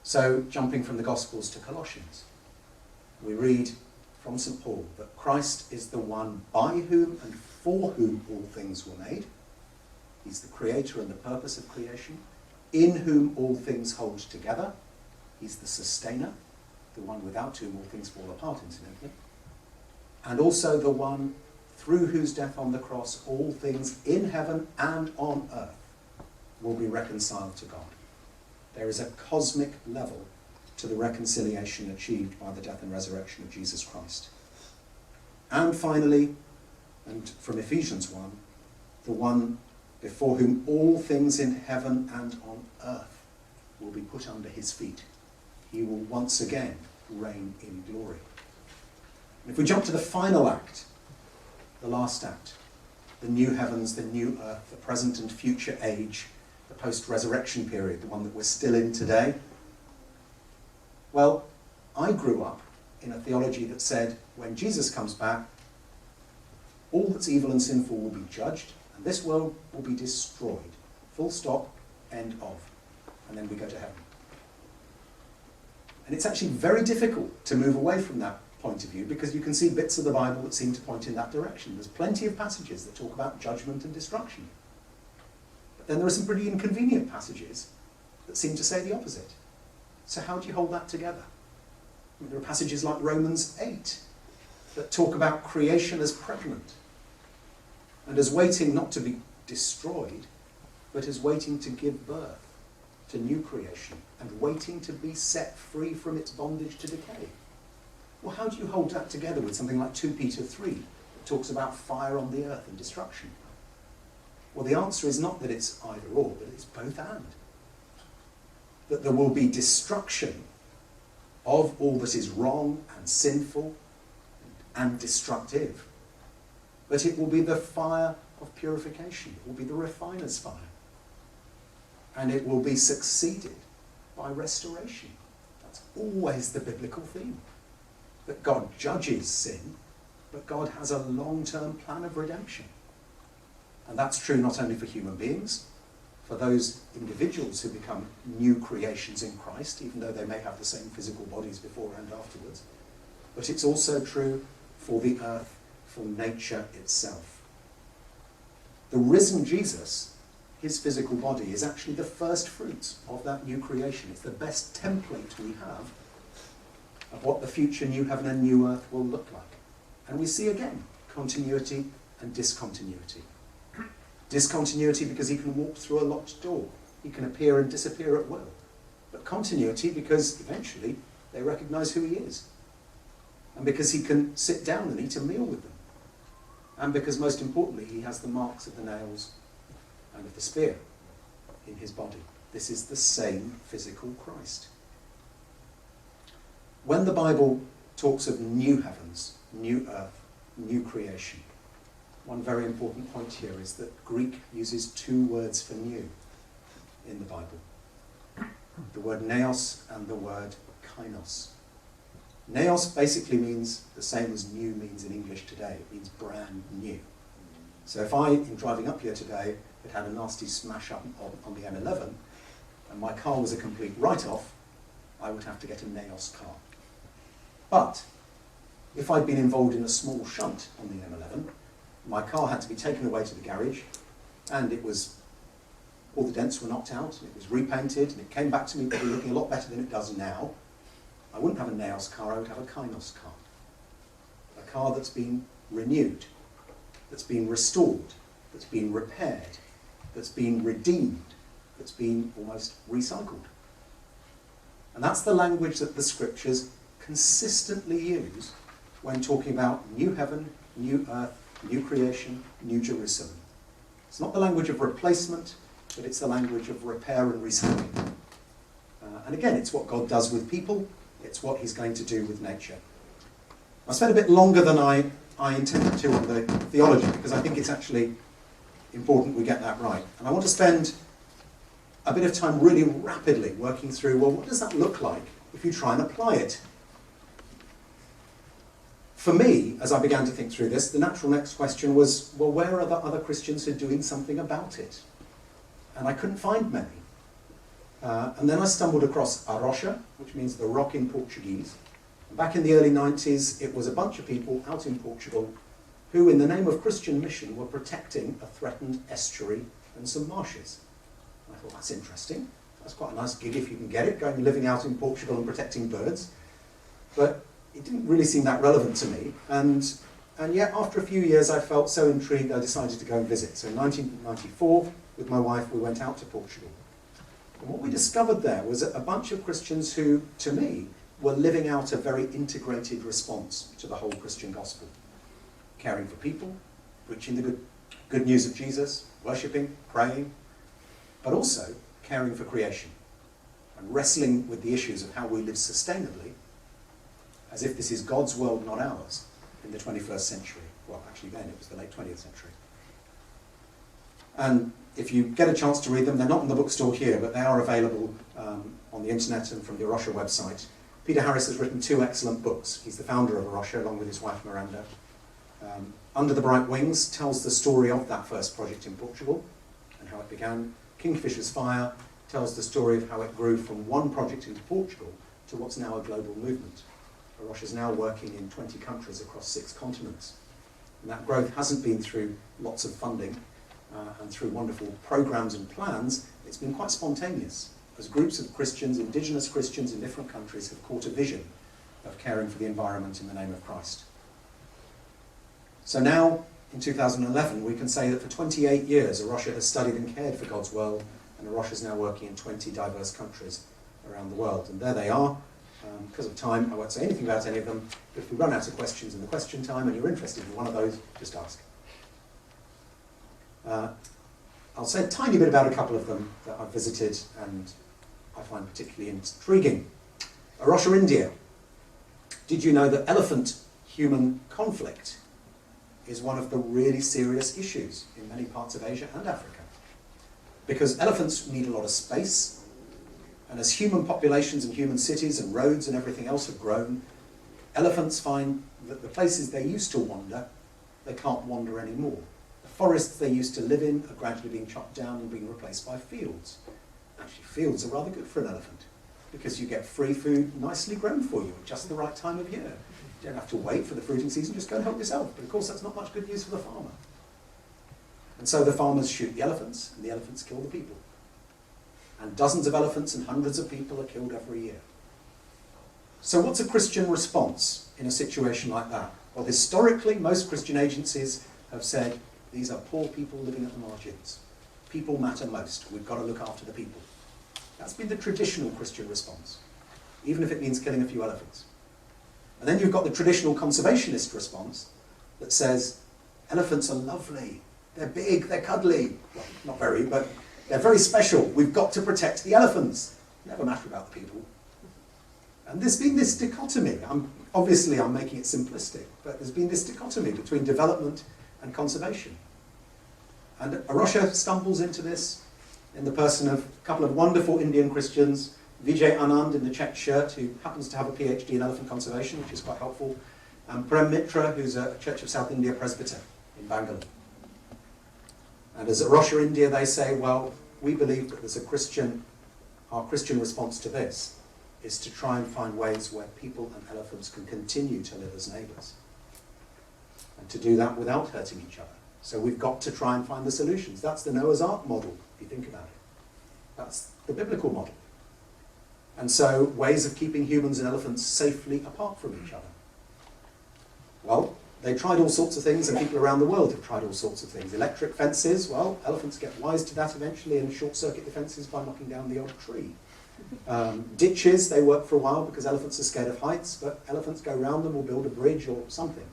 So, jumping from the Gospels to Colossians, we read from St. Paul that Christ is the one by whom and for whom all things were made. He's the creator and the purpose of creation, in whom all things hold together. He's the sustainer, the one without whom all things fall apart, incidentally. And also the one through whose death on the cross all things in heaven and on earth will be reconciled to God. There is a cosmic level to the reconciliation achieved by the death and resurrection of Jesus Christ. And finally, and from Ephesians 1, the one before whom all things in heaven and on earth will be put under his feet. He will once again reign in glory. And if we jump to the final act, the last act, the new heavens, the new earth, the present and future age, the post-resurrection period, the one that we're still in today. Well, I grew up in a theology that said, when Jesus comes back, all that's evil and sinful will be judged, and this world will be destroyed. Full stop, end of, and then we go to heaven. And it's actually very difficult to move away from that point of view because you can see bits of the Bible that seem to point in that direction. There's plenty of passages that talk about judgment and destruction. But then there are some pretty inconvenient passages that seem to say the opposite. So how do you hold that together? I mean, there are passages like Romans 8 that talk about creation as pregnant and as waiting not to be destroyed, but as waiting to give birth to new creation and waiting to be set free from its bondage to decay. Well, how do you hold that together with something like 2 Peter 3 that talks about fire on the earth and destruction? Well, the answer is not that it's either or, but it's both and. That there will be destruction of all that is wrong and sinful and destructive. But it will be the fire of purification. It will be the refiner's fire. And it will be succeeded by restoration. That's always the biblical theme. That God judges sin, but God has a long-term plan of redemption. And that's true not only for human beings, for those individuals who become new creations in Christ, even though they may have the same physical bodies before and afterwards, but it's also true for the earth, for nature itself. The risen Jesus, his physical body, is actually the first fruits of that new creation. It's the best template we have of what the future new heaven and new earth will look like. And we see again continuity and discontinuity. Discontinuity because he can walk through a locked door. He can appear and disappear at will. But continuity because eventually they recognise who he is. And because he can sit down and eat a meal with them. And because most importantly he has the marks of the nails and of the spear in his body. This is the same physical Christ. When the Bible talks of new heavens, new earth, new creation, one very important point here is that Greek uses 2 words for new in the Bible. The word neos and the word kainos. Neos basically means the same as new means in English today. It means brand new. So if I, in driving up here today, had a nasty smash up on the M11 and my car was a complete write-off, I would have to get a neos car. But if I'd been involved in a small shunt on the M11, my car had to be taken away to the garage, and it was, all the dents were knocked out, and it was repainted, and it came back to me probably looking a lot better than it does now. I wouldn't have a neos car, I would have a kainos car. A car that's been renewed, that's been restored, that's been repaired, that's been redeemed, that's been almost recycled. And that's the language that the scriptures consistently use when talking about new heaven, new earth, new creation, new Jerusalem. It's not the language of replacement, but it's the language of repair and recycling. And again, it's what God does with people, it's what he's going to do with nature. I spent a bit longer than I intended to on the theology, because I think it's actually important we get that right. And I want to spend a bit of time really rapidly working through, well, what does that look like if you try and apply it? For me, as I began to think through this, the natural next question was, well, where are the other Christians who are doing something about it? And I couldn't find many. And then I stumbled across a rocha, which means the rock in Portuguese. And back in the early 90s, it was a bunch of people out in Portugal who, in the name of Christian mission, were protecting a threatened estuary and some marshes. And I thought, that's interesting. That's quite a nice gig if you can get it, going and living out in Portugal and protecting birds. But it didn't really seem that relevant to me. And yet, after a few years, I felt so intrigued, I decided to go and visit. So in 1994, with my wife, we went out to Portugal. And what we discovered there was a bunch of Christians who, to me, were living out a very integrated response to the whole Christian gospel. Caring for people, preaching the good news of Jesus, worshipping, praying, but also caring for creation and wrestling with the issues of how we live sustainably as if this is God's world, not ours, in the 21st century. Well, actually then it was the late 20th century. And if you get a chance to read them, they're not in the bookstore here, but they are available on the internet and from the Arosha website. Peter Harris has written 2 excellent books. He's the founder of Arosha, along with his wife Miranda. Under the Bright Wings tells the story of that first project in Portugal and how it began. Kingfisher's Fire tells the story of how it grew from one project into Portugal to what's now a global movement. Roche is now working in 20 countries across 6 continents. And that growth hasn't been through lots of funding and through wonderful programs and plans. It's been quite spontaneous, as groups of Christians, indigenous Christians in different countries, have caught a vision of caring for the environment in the name of Christ. So now, in 2011, we can say that for 28 years, Arosha has studied and cared for God's world, and Arosha is now working in 20 diverse countries around the world. And there they are. Because of time, I won't say anything about any of them, but if we run out of questions in the question time and you're interested in one of those, just ask. I'll say a tiny bit about a couple of them that I've visited and I find particularly intriguing. Arosha, India. Did you know that elephant-human conflict is one of the really serious issues in many parts of Asia and Africa? Because elephants need a lot of space, and as human populations and human cities and roads and everything else have grown, elephants find that the places they used to wander, they can't wander anymore. The forests they used to live in are gradually being chopped down and being replaced by fields. Actually, fields are rather good for an elephant, because you get free food nicely grown for you at just the right time of year. You don't have to wait for the fruiting season, just go and help yourself. But of course, that's not much good news for the farmer. And so the farmers shoot the elephants, and the elephants kill the people. And dozens of elephants and hundreds of people are killed every year. So what's a Christian response in a situation like that? Well, historically, most Christian agencies have said, these are poor people living at the margins. People matter most. We've got to look after the people. That's been the traditional Christian response, even if it means killing a few elephants. And then you've got the traditional conservationist response that says, elephants are lovely. They're big, they're cuddly. Well, not very, but they're very special. We've got to protect the elephants. Never matter about the people. And there's been this dichotomy. Obviously, I'm making it simplistic, but there's been this dichotomy between development and conservation. And Arosha stumbles into this in the person of a couple of wonderful Indian Christians, Vijay Anand in the checked shirt, who happens to have a PhD in elephant conservation, which is quite helpful, and Prem Mitra, who's a Church of South India presbyter in Bangalore. And as Arosha India, they say, well, we believe that there's our Christian response to this is to try and find ways where people and elephants can continue to live as neighbours. And to do that without hurting each other. So we've got to try and find the solutions. That's the Noah's Ark model, if you think about it. That's the biblical model. And so ways of keeping humans and elephants safely apart from each other. Well, they tried all sorts of things, and people around the world have tried all sorts of things. Electric fences, well, elephants get wise to that eventually, and short-circuit the fences by knocking down the odd tree. Ditches, they work for a while because elephants are scared of heights, but elephants go round them or build a bridge or something.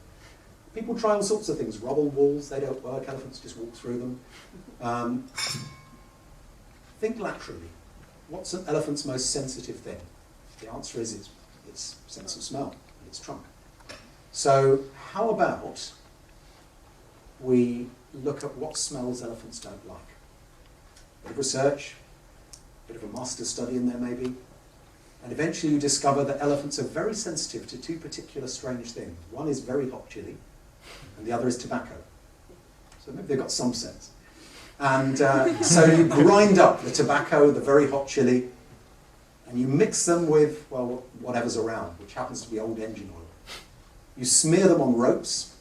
People try all sorts of things. Rubble walls, they don't work, elephants just walk through them. Think laterally. What's an elephant's most sensitive thing? The answer is its sense of smell and its trunk. So how about we look at what smells elephants don't like? A bit of research, a bit of a master's study in there maybe, and eventually you discover that elephants are very sensitive to 2 particular strange things. One is very hot chili, and the other is tobacco. So maybe they've got some sense. And so you grind up the tobacco, the very hot chili, and you mix them with, well, whatever's around, which happens to be old engine oil. You smear them on ropes,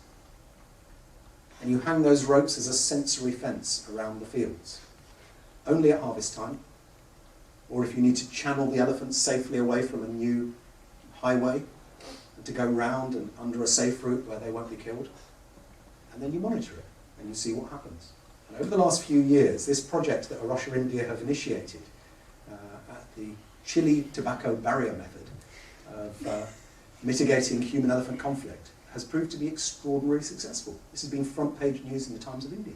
and you hang those ropes as a sensory fence around the fields. Only at harvest time, or if you need to channel the elephants safely away from a new highway, and to go round and under a safe route where they won't be killed. And then you monitor it, and you see what happens. And over the last few years, this project that Arosha India have initiated at the chili tobacco barrier method of mitigating human-elephant conflict has proved to be extraordinarily successful. This has been front-page news in the Times of India.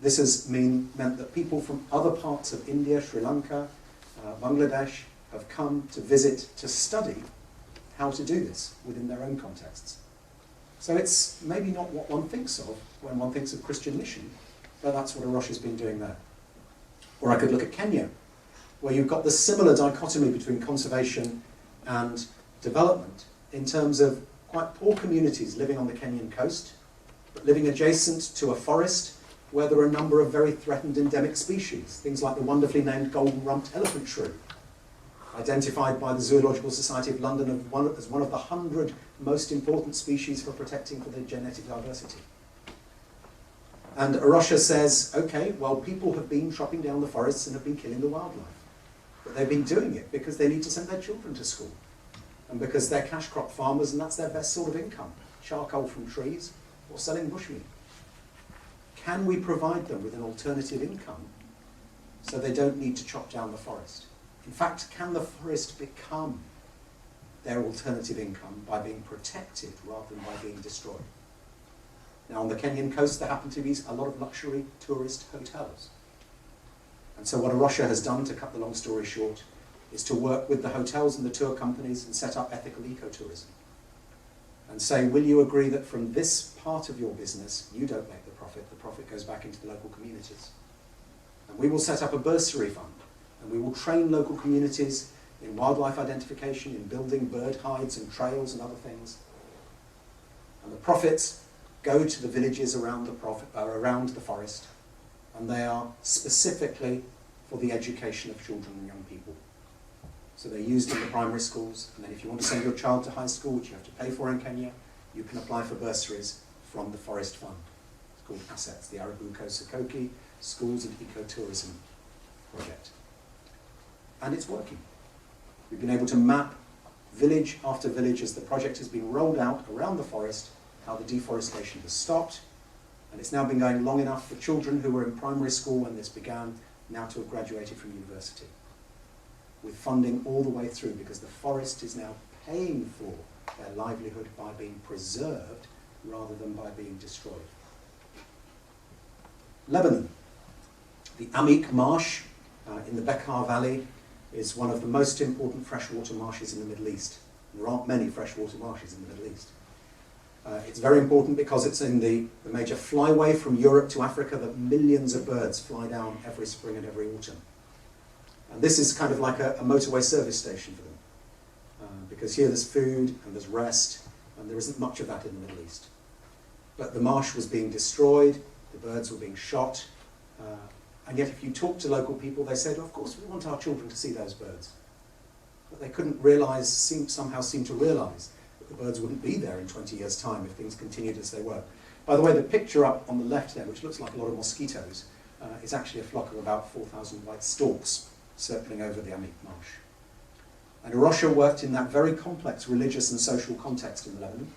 This has meant that people from other parts of India, Sri Lanka, Bangladesh have come to visit to study how to do this within their own contexts. So it's maybe not what one thinks of when one thinks of Christian mission, but that's what Arosha has been doing there. Or I could look at Kenya, where you've got the similar dichotomy between conservation and development in terms of quite poor communities living on the Kenyan coast, but living adjacent to a forest where there are a number of very threatened endemic species, things like the wonderfully named golden-rumped elephant shrew, identified by the Zoological Society of London as one of the 100 most important species for protecting for their genetic diversity. And Russia says, okay, well, people have been chopping down the forests and have been killing the wildlife. But they've been doing it because they need to send their children to school. And because they're cash crop farmers and that's their best sort of income, charcoal from trees or selling bushmeat. Can we provide them with an alternative income so they don't need to chop down the forest? In fact, can the forest become their alternative income by being protected rather than by being destroyed? Now, on the Kenyan coast, there happen to be a lot of luxury tourist hotels. And so what Russia has done, to cut the long story short, is to work with the hotels and the tour companies and set up ethical ecotourism. And say, will you agree that from this part of your business, you don't make the profit goes back into the local communities. And we will set up a bursary fund, and we will train local communities in wildlife identification, in building bird hides and trails and other things. And the profits go to the villages around the forest, and they are specifically for the education of children and young people. So they're used in the primary schools, and then if you want to send your child to high school, which you have to pay for in Kenya, you can apply for bursaries from the Forest Fund. It's called ASSETS, the Arabuko Sokoke Schools and Ecotourism Project. And it's working. We've been able to map village after village as the project has been rolled out around the forest, how the deforestation has stopped, and it's now been going long enough for children who were in primary school when this began now to have graduated from university, with funding all the way through, because the forest is now paying for their livelihood by being preserved rather than by being destroyed. Lebanon. The Amik Marsh in the Bekaa Valley is one of the most important freshwater marshes in the Middle East. There aren't many freshwater marshes in the Middle East. It's very important because it's in the major flyway from Europe to Africa that millions of birds fly down every spring and every autumn. And this is kind of like a motorway service station for them. Because here there's food and there's rest, and there isn't much of that in the Middle East. But the marsh was being destroyed, the birds were being shot, and yet if you talk to local people, they said, of course we want our children to see those birds. But they couldn't somehow seem to realise that the birds wouldn't be there in 20 years' time if things continued as they were. By the way, the picture up on the left there, which looks like a lot of mosquitoes, is actually a flock of about 4,000 white storks circling over the Amik Marsh. And Russia worked in that very complex religious and social context in Lebanon,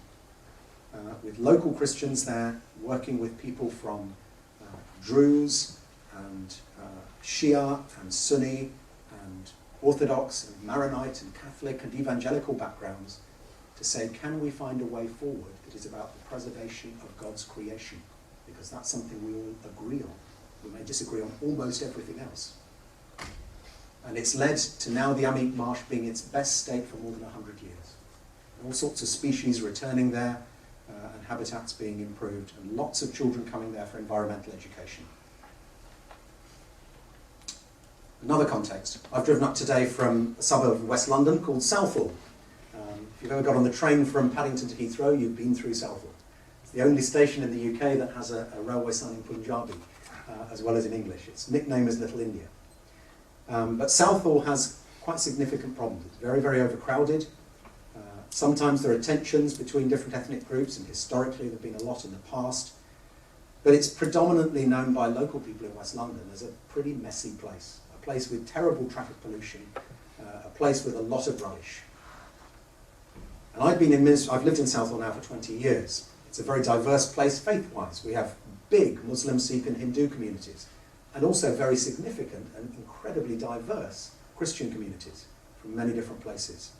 with local Christians there, working with people from Druze and Shia and Sunni and Orthodox and Maronite and Catholic and evangelical backgrounds, to say, can we find a way forward that is about the preservation of God's creation? Because that's something we all agree on. We may disagree on almost everything else. And it's led to now the Amik Marsh being its best state for more than 100 years. And all sorts of species returning there, and habitats being improved, and lots of children coming there for environmental education. Another context. I've driven up today from a suburb of West London called Southall. If you've ever got on the train from Paddington to Heathrow, you've been through Southall. It's the only station in the UK that has a railway sign in Punjabi, as well as in English. Its nickname is Little India. But Southall has quite significant problems. It's very, very overcrowded. Sometimes there are tensions between different ethnic groups, and historically there have been a lot in the past. But it's predominantly known by local people in West London as a pretty messy place. A place with terrible traffic pollution, a place with a lot of rubbish. And I've lived in Southall now for 20 years. It's a very diverse place faith-wise. We have big Muslim, Sikh and Hindu communities, and also very significant and incredibly diverse Christian communities from many different places.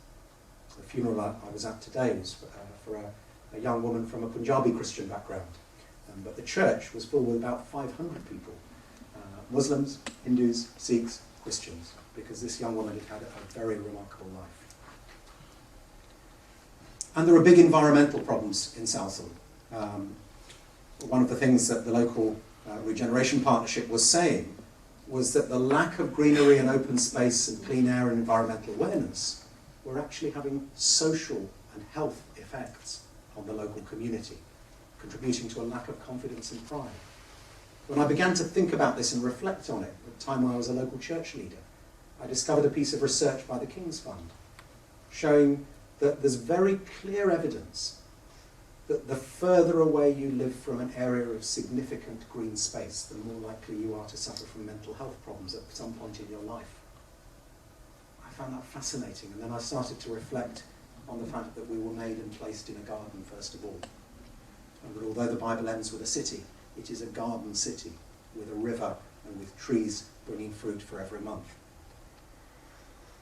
The funeral I was at today was for a young woman from a Punjabi Christian background, but the church was full with about 500 people, Muslims, Hindus, Sikhs, Christians, because this young woman had had a very remarkable life. And there are big environmental problems in Southall. One of the things that the local Regeneration Partnership was saying was that the lack of greenery and open space and clean air and environmental awareness were actually having social and health effects on the local community, contributing to a lack of confidence and pride. When I began to think about this and reflect on it, at the time when I was a local church leader, I discovered a piece of research by the King's Fund showing that there's very clear evidence that the further away you live from an area of significant green space, the more likely you are to suffer from mental health problems at some point in your life. I found that fascinating, and then I started to reflect on the fact that we were made and placed in a garden first of all. And that although the Bible ends with a city, it is a garden city with a river and with trees bringing fruit for every month.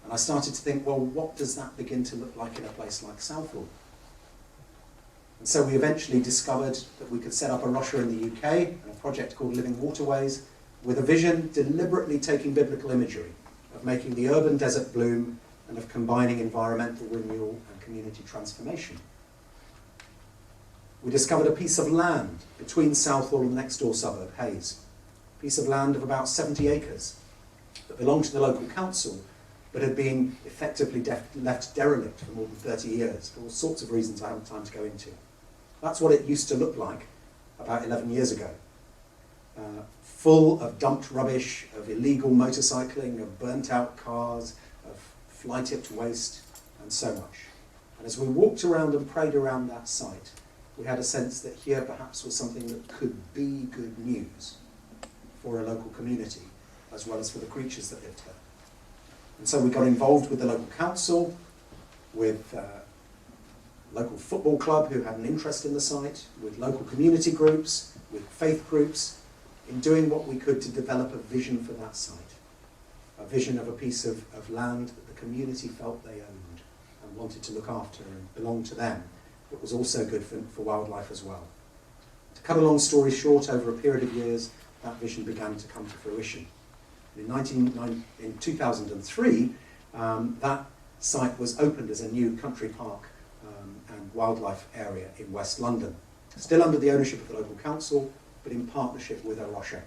And I started to think, well, what does that begin to look like in a place like Southall? And so we eventually discovered that we could set up a Rocha in the UK and a project called Living Waterways with a vision deliberately taking biblical imagery of making the urban desert bloom and of combining environmental renewal and community transformation. We discovered a piece of land between Southall and the next door suburb, Hayes. A piece of land of about 70 acres that belonged to the local council but had been effectively left derelict for more than 30 years for all sorts of reasons I haven't time to go into. That's what it used to look like about 11 years ago. Full of dumped rubbish, of illegal motorcycling, of burnt out cars, of fly-tipped waste, and so much. And as we walked around and prayed around that site, we had a sense that here perhaps was something that could be good news for a local community, as well as for the creatures that lived there. And so we got involved with the local council, with local football club who had an interest in the site, with local community groups, with faith groups, in doing what we could to develop a vision for that site. A vision of a piece of land that the community felt they owned and wanted to look after and belonged to them, but was also good for wildlife as well. To cut a long story short, over a period of years, that vision began to come to fruition. In 2003, that site was opened as a new country park and wildlife area in West London, still under the ownership of the local council, but in partnership with a Rocha.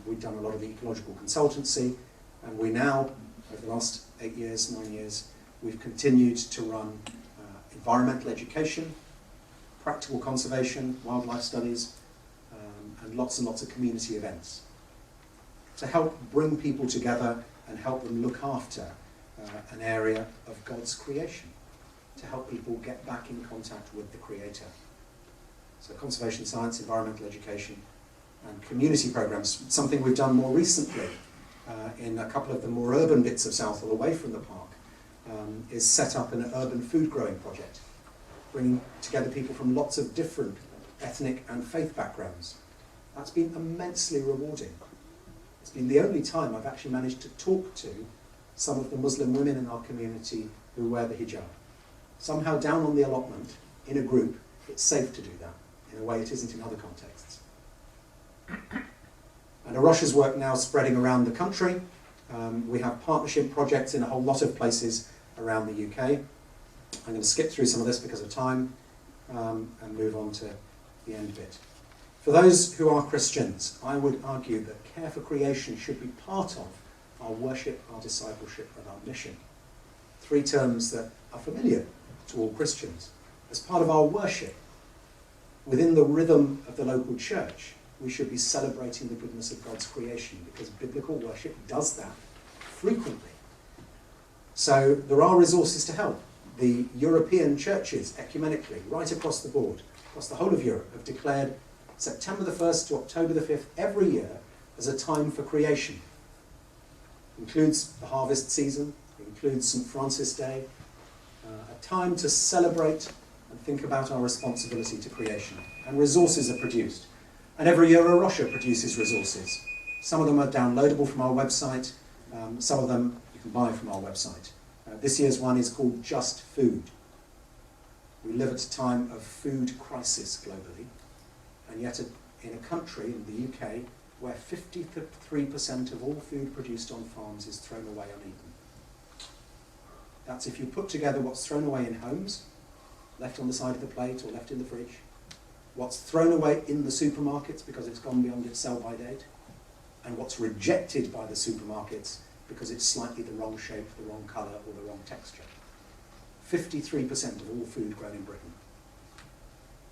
We've done a lot of ecological consultancy, and we now, over the last 8 years, 9 years, we've continued to run environmental education, practical conservation, wildlife studies, and lots of community events to help bring people together and help them look after an area of God's creation, to help people get back in contact with the Creator. So conservation science, environmental education, and community programs. Something we've done more recently in a couple of the more urban bits of Southall away from the park is set up an urban food growing project, bringing together people from lots of different ethnic and faith backgrounds. That's been immensely rewarding. It's been the only time I've actually managed to talk to some of the Muslim women in our community who wear the hijab. Somehow down on the allotment, in a group, it's safe to do that, in a way it isn't in other contexts. And Arosha's work now spreading around the country. We have partnership projects in a whole lot of places around the UK. I'm going to skip through some of this because of time and move on to the end bit. For those who are Christians, I would argue that care for creation should be part of our worship, our discipleship, and our mission. 3 terms that are familiar to all Christians. As part of our worship, within the rhythm of the local church, we should be celebrating the goodness of God's creation, because biblical worship does that frequently. So there are resources to help. The European churches, ecumenically, right across the board, across the whole of Europe, have declared September the 1st to October the 5th every year as a time for creation. It includes the harvest season, it includes St. Francis Day, a time to celebrate and think about our responsibility to creation. And resources are produced. And every year Arosha produces resources. Some of them are downloadable from our website, some of them you can buy from our website. This year's one is called Just Food. We live at a time of food crisis globally, and yet in a country, in the UK, where 53% of all food produced on farms is thrown away uneaten. That's if you put together what's thrown away in homes, left on the side of the plate or left in the fridge, what's thrown away in the supermarkets because it's gone beyond its sell-by date, and what's rejected by the supermarkets because it's slightly the wrong shape, the wrong colour, or the wrong texture. 53% of all food grown in Britain.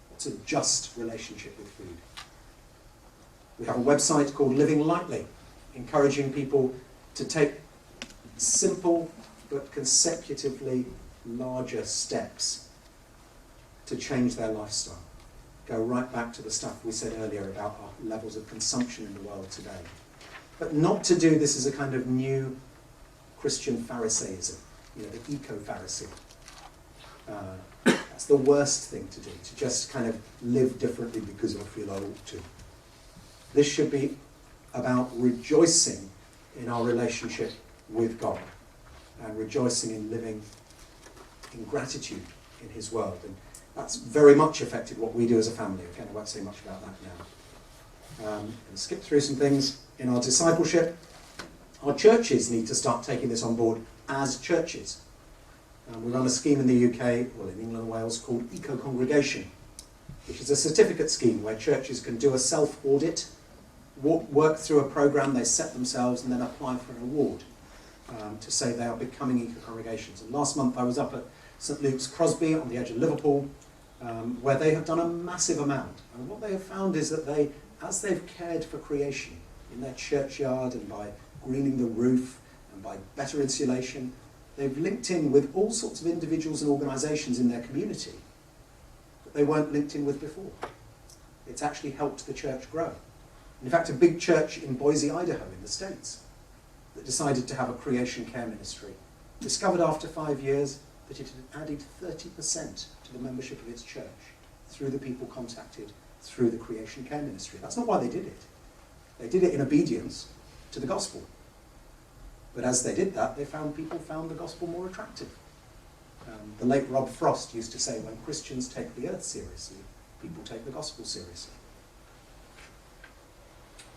What's a just relationship with food? We have a website called Living Lightly, encouraging people to take simple but consecutively larger steps to change their lifestyle. Go right back to the stuff we said earlier about our levels of consumption in the world today. But not to do this as a kind of new Christian Pharisaism, the eco-Pharisee. That's the worst thing to do, to just kind of live differently because I feel I ought to. This should be about rejoicing in our relationship with God and rejoicing in living in gratitude in his world. And that's very much affected what we do as a family. Again, I won't say much about that now. And skip through some things in our discipleship. Our churches need to start taking this on board as churches. We run a scheme in the UK, well in England and Wales, called Eco-Congregation, which is a certificate scheme where churches can do a self-audit, work through a programme they set themselves and then apply for an award to say they are becoming eco-congregations. And last month I was up at St Luke's Crosby on the edge of Liverpool, where they have done a massive amount. And what they have found is that as they've cared for creation in their churchyard and by greening the roof and by better insulation, they've linked in with all sorts of individuals and organisations in their community that they weren't linked in with before. It's actually helped the church grow. In fact, a big church in Boise, Idaho, in the States, that decided to have a creation care ministry, discovered after 5 years that it had added 30% to the membership of its church through the people contacted through the creation care ministry. That's not why they did it. They did it in obedience to the gospel. But as they did that, people found the gospel more attractive. The late Rob Frost used to say, when Christians take the earth seriously, people take the gospel seriously.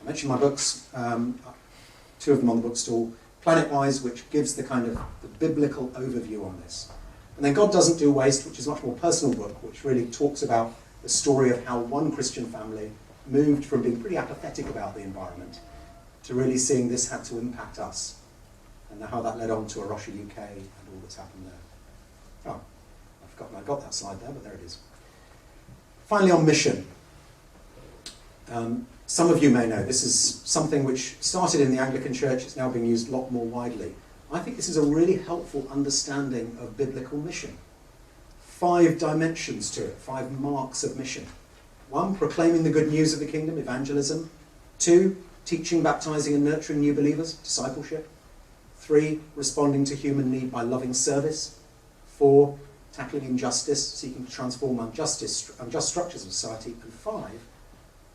I mentioned my books, 2 of them on the bookstall. Planet-Wise, which gives the kind of the biblical overview on this. And then God Doesn't Do Waste, which is a much more personal book, which really talks about the story of how one Christian family moved from being pretty apathetic about the environment to really seeing this had to impact us. And how that led on to Arusha UK and all that's happened there. Oh, I've forgotten I got that slide there, but there it is. Finally, on mission. Some of you may know this is something which started in the Anglican Church. It's now being used a lot more widely. I think this is a really helpful understanding of biblical mission. 5 dimensions to it, 5 marks of mission. 1, proclaiming the good news of the kingdom, evangelism. 2, teaching, baptizing and nurturing new believers, discipleship. 3, responding to human need by loving service. 4, tackling injustice, seeking to transform unjust structures of society. And 5,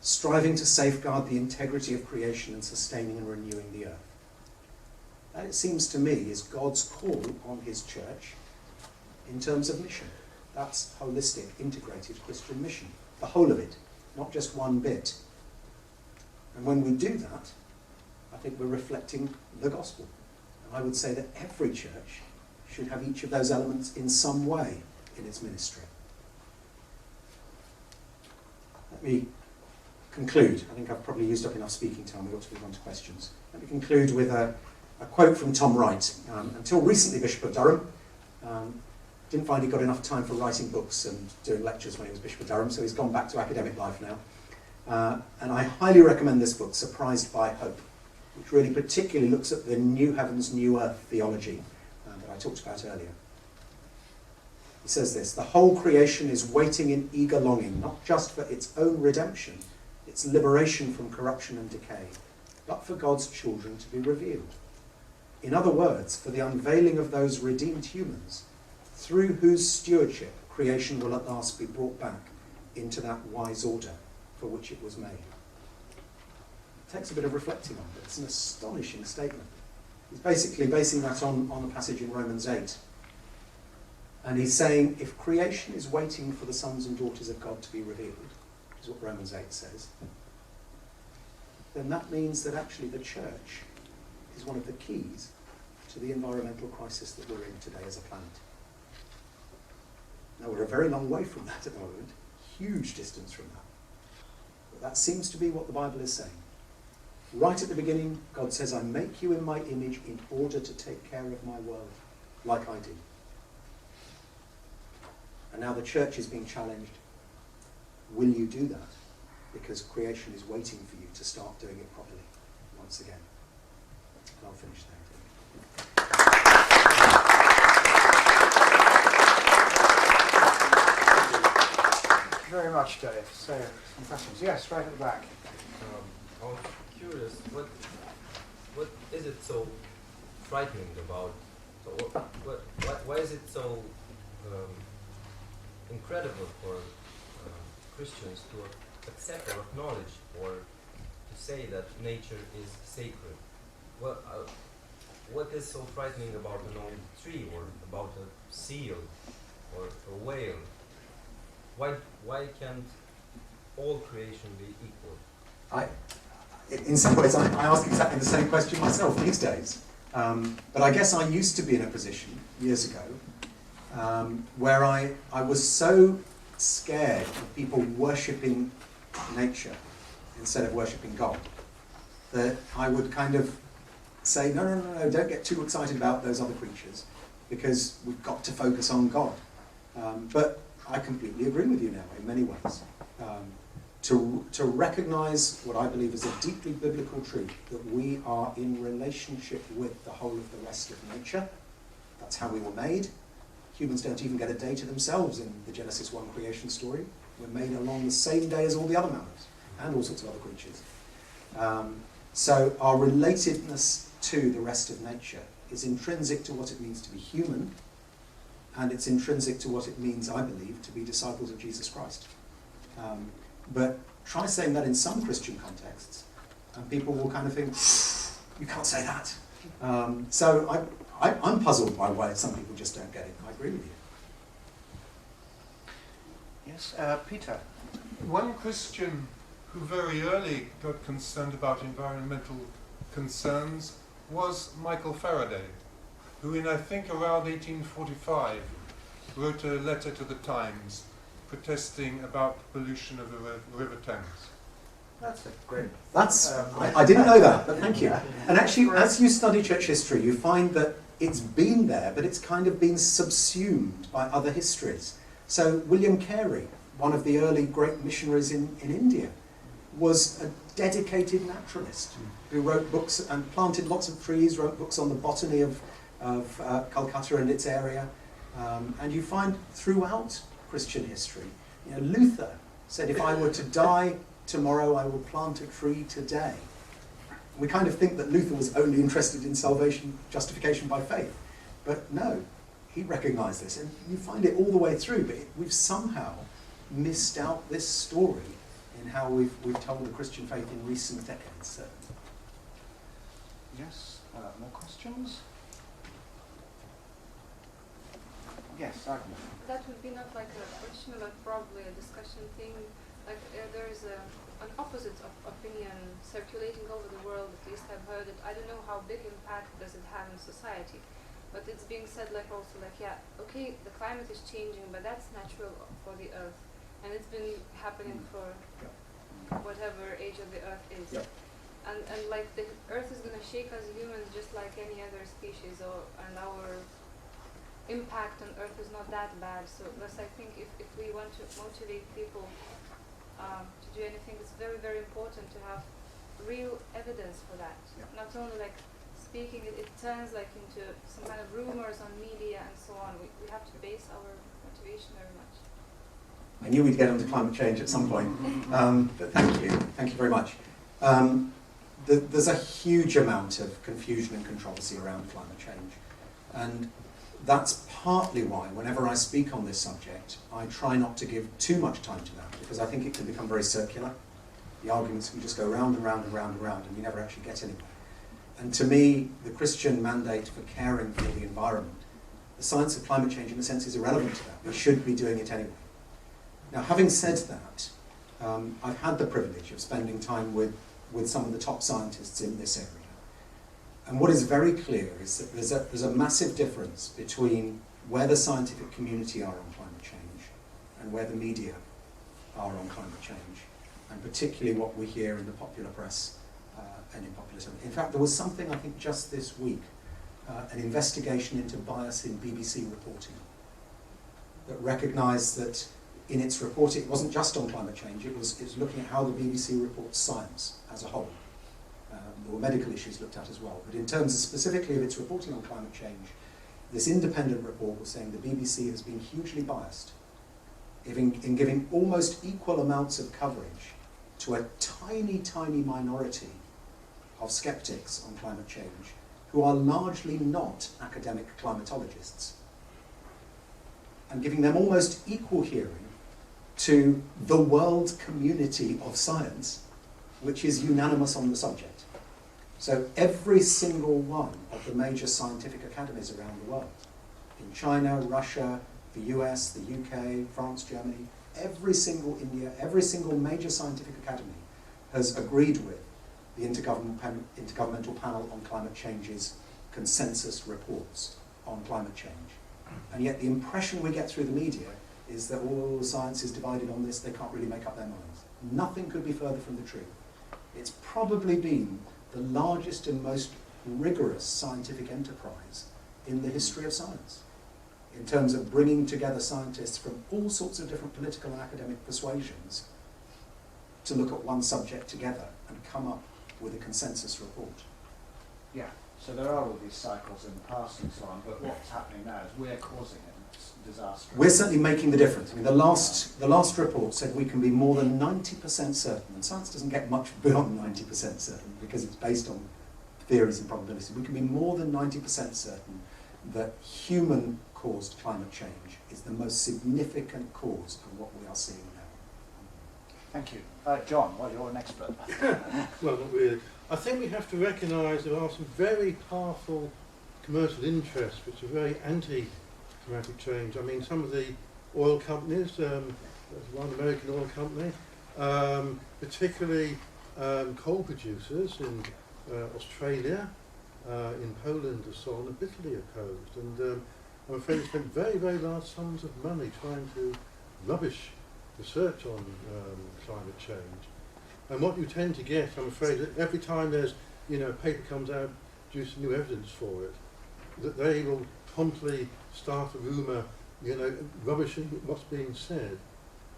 striving to safeguard the integrity of creation and sustaining and renewing the earth. That, it seems to me, is God's call on his church in terms of mission. That's holistic, integrated Christian mission. The whole of it, not just one bit. And when we do that, I think we're reflecting the gospel. And I would say that every church should have each of those elements in some way in its ministry. Let me conclude. I think I've probably used up enough speaking time. We ought to move on to questions. Let me conclude with a quote from Tom Wright. Until recently Bishop of Durham, didn't find he got enough time for writing books and doing lectures when he was Bishop of Durham, so he's gone back to academic life now. And I highly recommend this book, Surprised by Hope, which really particularly looks at the new heavens, new earth theology that I talked about earlier. He says this: the whole creation is waiting in eager longing, not just for its own redemption, its liberation from corruption and decay, but for God's children to be revealed. In other words, for the unveiling of those redeemed humans, through whose stewardship creation will at last be brought back into that wise order for which it was made. It takes a bit of reflecting on, but it's an astonishing statement. He's basically basing that on a passage in Romans 8. And he's saying, if creation is waiting for the sons and daughters of God to be revealed, which is what Romans 8 says, then that means that actually the church is one of the keys to the environmental crisis that we're in today as a planet. Now, we're a very long way from that at the moment, huge distance from that. But that seems to be what the Bible is saying. Right at the beginning, God says, I make you in my image in order to take care of my world, like I did. And now the church is being challenged. Will you do that? because creation is waiting for you to start doing it properly once again. And I'll finish there. Thank you very much, Dave. So, some questions? Yes, right at the back. I was curious, what is it so frightening about? So why is it so incredible for Christians to accept or acknowledge or to say that nature is sacred? What is so frightening about an old tree or about a seal or a whale? Why can't all creation be equal? In some ways, I ask exactly the same question myself these days. But I guess I used to be in a position years ago where I was so scared of people worshipping nature instead of worshipping God that I would kind of say, no, don't get too excited about those other creatures because we've got to focus on God. But I completely agree with you now in many ways. To recognise what I believe is a deeply biblical truth, that we are in relationship with the whole of the rest of nature. That's how we were made. Humans don't even get a day to themselves in the Genesis 1 creation story. We're made along the same day as all the other mammals and all sorts of other creatures. So our relatedness to the rest of nature is intrinsic to what it means to be human, and it's intrinsic to what it means, I believe, to be disciples of Jesus Christ. But try saying that in some Christian contexts, and people will kind of think, you can't say that. So I'm puzzled by why some people just don't get it. I agree with you. Yes, Peter. One Christian who very early got concerned about environmental concerns was Michael Faraday, who in, I think, around 1845 wrote a letter to the Times protesting about pollution of the River Thames. That's a great... I didn't know that, but thank you. And actually, as you study church history, you find that it's been there, but it's kind of been subsumed by other histories. So William Carey, one of the early great missionaries in India, was a dedicated naturalist who wrote books and planted lots of trees, wrote books on the botany of Calcutta and its area. And you find throughout Christian history, Luther said, if I were to die tomorrow, I will plant a tree today. We kind of think that Luther was only interested in salvation, justification by faith. But no, he recognized this. And you find it all the way through, but we've somehow missed out this story in how we've told the Christian faith in recent decades. Yes, more questions? Yes, Agnes. That would be not like a question, but probably a discussion thing. Like there is an opposite opinion circulating over the world. At least I've heard it. I don't know how big impact does it have in society, but it's being said like also like, yeah, okay, the climate is changing, but that's natural for the Earth, and it's been happening for whatever age of the Earth is. Yep. And like the Earth is gonna shake us humans just like any other species, and our impact on Earth is not that bad. So thus I think if we want to motivate people to do anything, it's very, very important to have real evidence for that. Yeah. Not only like speaking, it turns like into some kind of rumors on media and so on. We have to base our motivation very much. I knew we'd get onto climate change at some point, but thank you very much. There's a huge amount of confusion and controversy around climate change, and that's partly why whenever I speak on this subject, I try not to give too much time to that, because I think it can become very circular. The arguments can just go round and round and round and round, and you never actually get anywhere. And to me, the Christian mandate for caring for the environment, the science of climate change in a sense is irrelevant to that. We should be doing it anyway. Now, having said that, I've had the privilege of spending time with some of the top scientists in this area. And what is very clear is that there's a massive difference between where the scientific community are on climate change and where the media are on climate change, and particularly what we hear in the popular press and in populism. In fact, there was something, I think, just this week, an investigation into bias in BBC reporting that recognised that in its report, it wasn't just on climate change, it was looking at how the BBC reports science as a whole. There were medical issues looked at as well, but in terms of specifically of its reporting on climate change, this independent report was saying the BBC has been hugely biased in giving almost equal amounts of coverage to a tiny, tiny minority of skeptics on climate change who are largely not academic climatologists, and giving them almost equal hearing to the world community of science, which is unanimous on the subject. So every single one of the major scientific academies around the world, in China, Russia, the US, the UK, France, Germany, every single India, every single major scientific academy has agreed with the Intergovernmental Panel on Climate Change's consensus reports on climate change. And yet the impression we get through the media is that all science is divided on this, they can't really make up their minds. Nothing could be further from the truth. It's probably been the largest and most rigorous scientific enterprise in the history of science, in terms of bringing together scientists from all sorts of different political and academic persuasions to look at one subject together and come up with a consensus report. Yeah, so there are all these cycles in the past and so on, but what's happening now is we're causing it. It's disaster. We're certainly making the difference. I mean, the last report said we can be more than 90% certain, and science doesn't get much beyond 90% certain because it's based on theories and probabilities. We can be more than 90% certain that human-caused climate change is the most significant cause of what we are seeing now. Thank you. John, well, you're an expert. Well, not really. I think we have to recognise there are some very powerful commercial interests which are very anti-climatic change. I mean, some of the oil companies, there's one American oil company, particularly coal producers in Australia, in Poland and so on, are bitterly opposed. And I'm afraid they spent very, very large sums of money trying to rubbish research on climate change. And what you tend to get, I'm afraid, that every time there's, a paper comes out producing new evidence for it, that they will promptly start a rumour, rubbishing what's being said.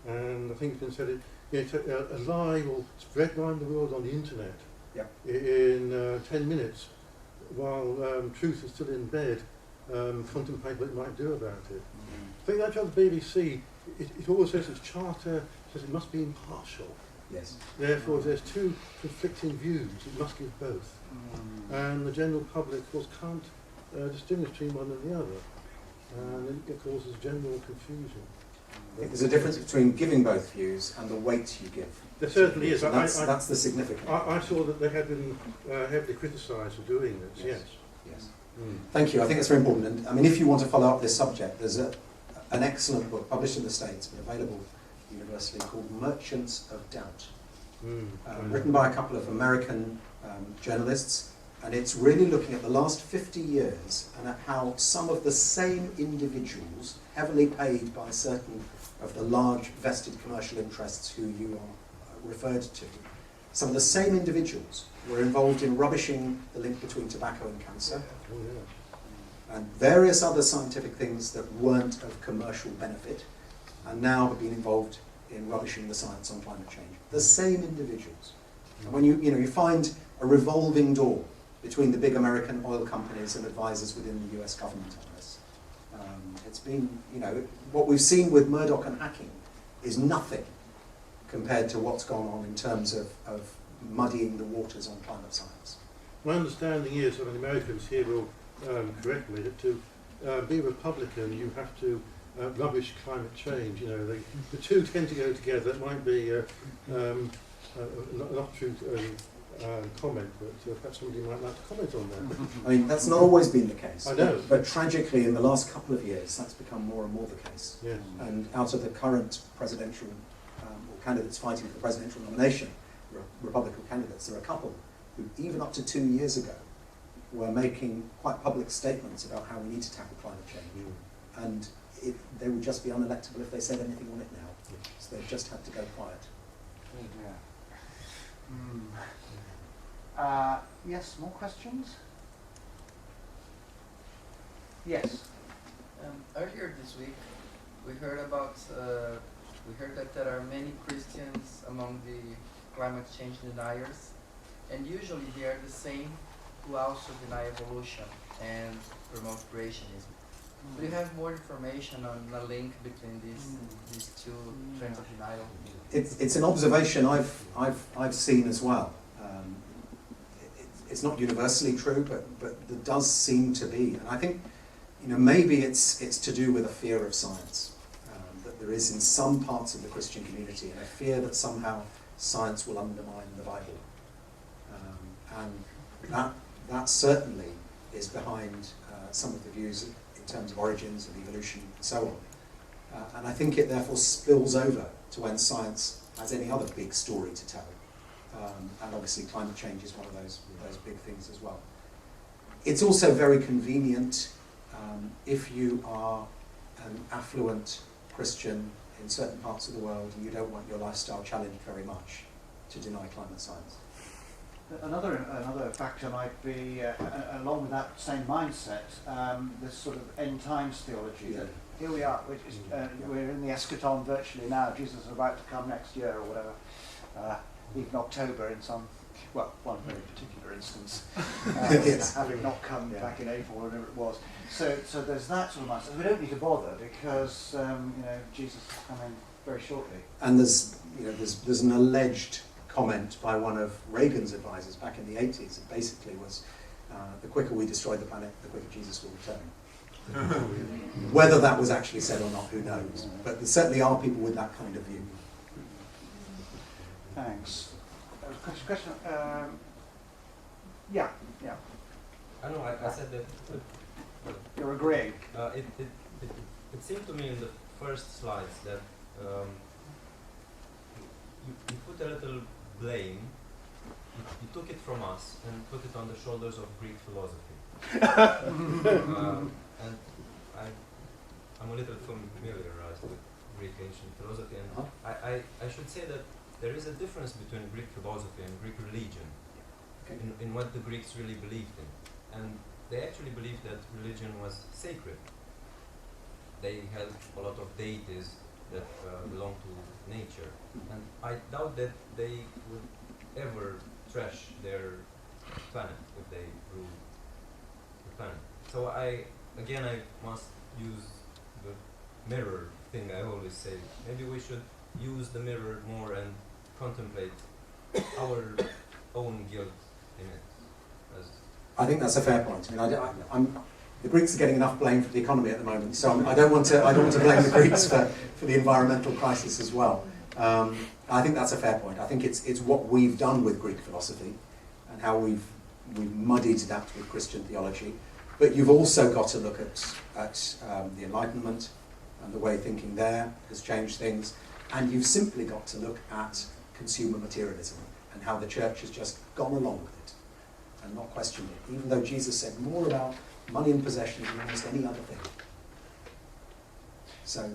And I think it's been said, a lie will spread around the world on the internet in 10 minutes, while truth is still in bed, contemplate what it might do about it. I think that's how the BBC, it always says its charter says it must be impartial. Yes. Therefore, if there's two conflicting views, it must give both. And the general public, of course, can't distinguish between one and the other. And it causes general confusion. I think there's a difference between giving both views and the weight you give. There certainly is. That's the significance. I saw that they had been heavily criticised for doing this, yes. Thank you. I think that's very important. And I mean, if you want to follow up this subject, there's an excellent book published in the States but available universally called Merchants of Doubt, written by a couple of American journalists, and it's really looking at the last 50 years and at how some of the same individuals, heavily paid by certain of the large vested commercial interests who you are referred to, some of the same individuals were involved in rubbishing the link between tobacco and cancer, and various other scientific things that weren't of commercial benefit, and now have been involved in rubbishing the science on climate change. The same individuals. And when you find a revolving door between the big American oil companies and advisors within the US government on this, it's been, what we've seen with Murdoch and hacking is nothing compared to what's gone on in terms of muddying the waters on climate science. My understanding is, Americans here will correct me, that to be a Republican you have to rubbish climate change. The two tend to go together. It might be not true comment, but perhaps somebody might like to comment on that. I mean, that's not always been the case. I know. But tragically, in the last couple of years, that's become more and more the case. Yes. And out of the current presidential, or candidates fighting for the presidential nomination, Republican candidates, there are a couple who, even up to 2 years ago, were making quite public statements about how we need to tackle climate change. And they would just be unelectable if they said anything on it now. So they've just had to go quiet. Yes, more questions? Yes. Earlier this week, we heard about We heard that there are many Christians among the climate change deniers, and usually they are the same who also deny evolution and promote creationism. Do you have more information on the link between these two trends of denial? It's an observation I've seen as well. It's not universally true, but there does seem to be. And I think, maybe it's to do with a fear of science. That there is in some parts of the Christian community, and a fear that somehow science will undermine the Bible. And that certainly is behind some of the views in terms of origins and evolution and so on. And I think it therefore spills over to when science has any other big story to tell. And obviously climate change is one of those big things as well. It's also very convenient if you are an affluent Christian in certain parts of the world and you don't want your lifestyle challenged very much, to deny climate science. Another factor might be, along with that same mindset, this sort of end times theology. Yeah. That here we are, which is, we're in the eschaton virtually now. Jesus is about to come next year or whatever, even October in some, one very particular instance, Yes. having not come back in April or whatever it was. So there's that sort of mindset. We don't need to bother because Jesus is coming very shortly. And there's an alleged comment by one of Reagan's advisors back in the 80s. It basically was, the quicker we destroy the planet, the quicker Jesus will return. Whether that was actually said or not, who knows? But there certainly are people with that kind of view. Thanks. Question. Yeah. I know. I said that. You're agreeing. It seemed to me in the first slides that you put a little blame. You took it from us and put it on the shoulders of Greek philosophy. And I'm a little familiarized with Greek ancient philosophy, and I should say that there is a difference between Greek philosophy and Greek religion in what the Greeks really believed in. And they actually believed that religion was sacred. They held a lot of deities that belong to nature. And I doubt that they would ever trash their planet if they ruled the planet. So I must use the mirror thing I always say. Maybe we should use the mirror more and contemplate our own guilt in it. I think that's a fair point. I mean, the Greeks are getting enough blame for the economy at the moment, so I don't want to blame the Greeks for the environmental crisis as well. I think that's a fair point. I think it's what we've done with Greek philosophy and how we've muddied that with Christian theology. But you've also got to look at the Enlightenment and the way thinking there has changed things. And you've simply got to look at consumer materialism and how the church has just gone along with it and not questioned it, even though Jesus said more about money and possessions than almost any other thing. So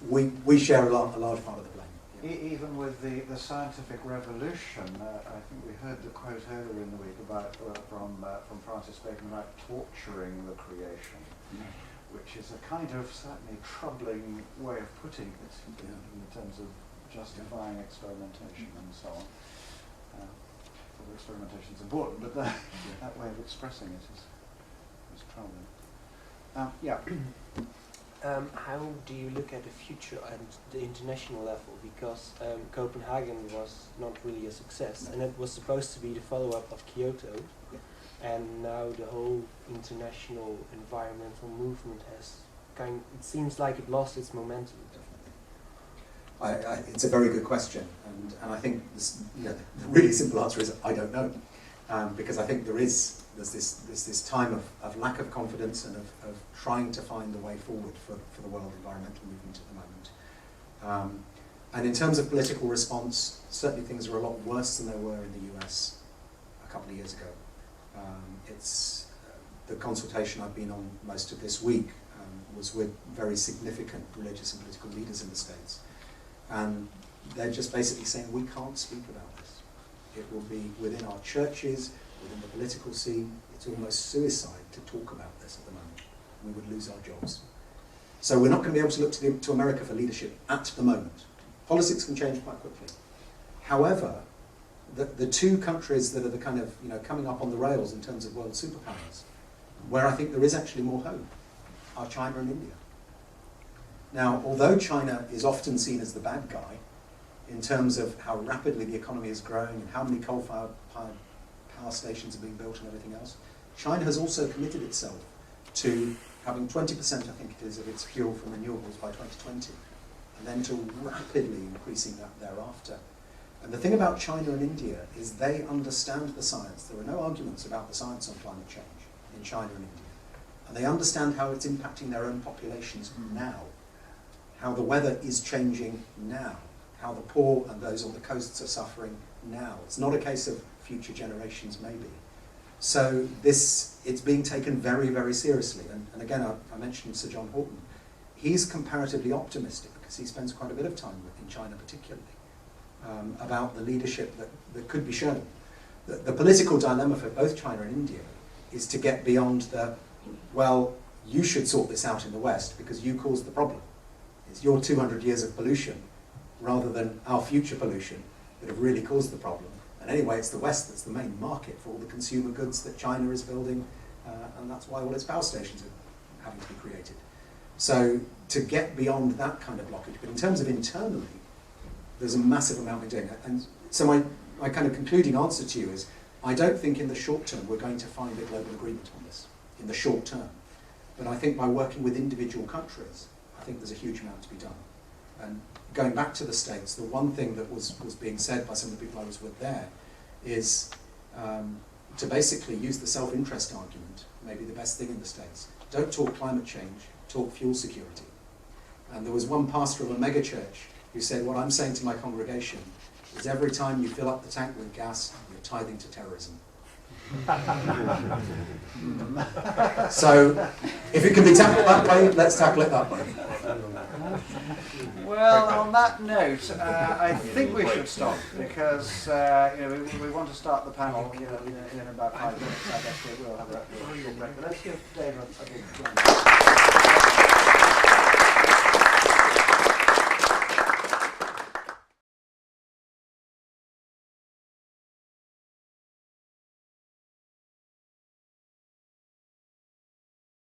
we share a large part of the blame. Yeah. Even with the scientific revolution, I think we heard the quote earlier in the week about from Francis Bacon about torturing the creation, which is a kind of certainly troubling way of putting it in terms of justifying experimentation and so on. Experimentation is important, but that way of expressing it is troubling. How do you look at the future at the international level? Because Copenhagen was not really a success, and it was supposed to be the follow-up of Kyoto, and now the whole international environmental movement has it seems like it lost its momentum. It's a very good question, and I think the really simple answer is I don't know, because I think there's this time of lack of confidence and of trying to find the way forward for the world environmental movement at the moment. And in terms of political response, certainly things are a lot worse than they were in the US a couple of years ago. It's the consultation I've been on most of this week was with very significant religious and political leaders in the States. And they're just basically saying, we can't speak about this. It will be within our churches, within the political scene. It's almost suicide to talk about this at the moment. We would lose our jobs. So we're not going to be able to look to America for leadership at the moment. Politics can change quite quickly. However, the two countries that are the kind of, coming up on the rails in terms of world superpowers, where I think there is actually more hope, are China and India. Now, although China is often seen as the bad guy in terms of how rapidly the economy is growing and how many coal-fired power stations are being built and everything else, China has also committed itself to having 20%, I think it is, of its fuel from renewables by 2020, and then to rapidly increasing that thereafter. And the thing about China and India is they understand the science. There are no arguments about the science on climate change in China and India. And they understand how it's impacting their own populations now, how the weather is changing now, how the poor and those on the coasts are suffering now. It's not a case of future generations maybe. So it's being taken very, very seriously. And again, I mentioned Sir John Horton. He's comparatively optimistic because he spends quite a bit of time in China particularly, about the leadership that could be shown. The political dilemma for both China and India is to get beyond well, you should sort this out in the West because you caused the problem. It's your 200 years of pollution rather than our future pollution that have really caused the problem. And anyway, it's the West that's the main market for all the consumer goods that China is building, and that's why all its power stations are having to be created. So to get beyond that kind of blockage, but in terms of internally, there's a massive amount we're doing. And so my kind of concluding answer to you is, I don't think in the short term we're going to find a global agreement on this, in the short term. But I think by working with individual countries, I think there's a huge amount to be done. And going back to the States, the one thing that was being said by some of the people I was with there is to basically use the self-interest argument, maybe the best thing in the States. Don't talk climate change, talk fuel security. And there was one pastor of a megachurch who said, what I'm saying to my congregation is every time you fill up the tank with gas, you're tithing to terrorism. So, if it can be tackled that way, let's tackle it that way. Well, on that note, I think we should stop because we want to start the panel in about 5 minutes. I guess we will have a short break. But let's give Dave a big round.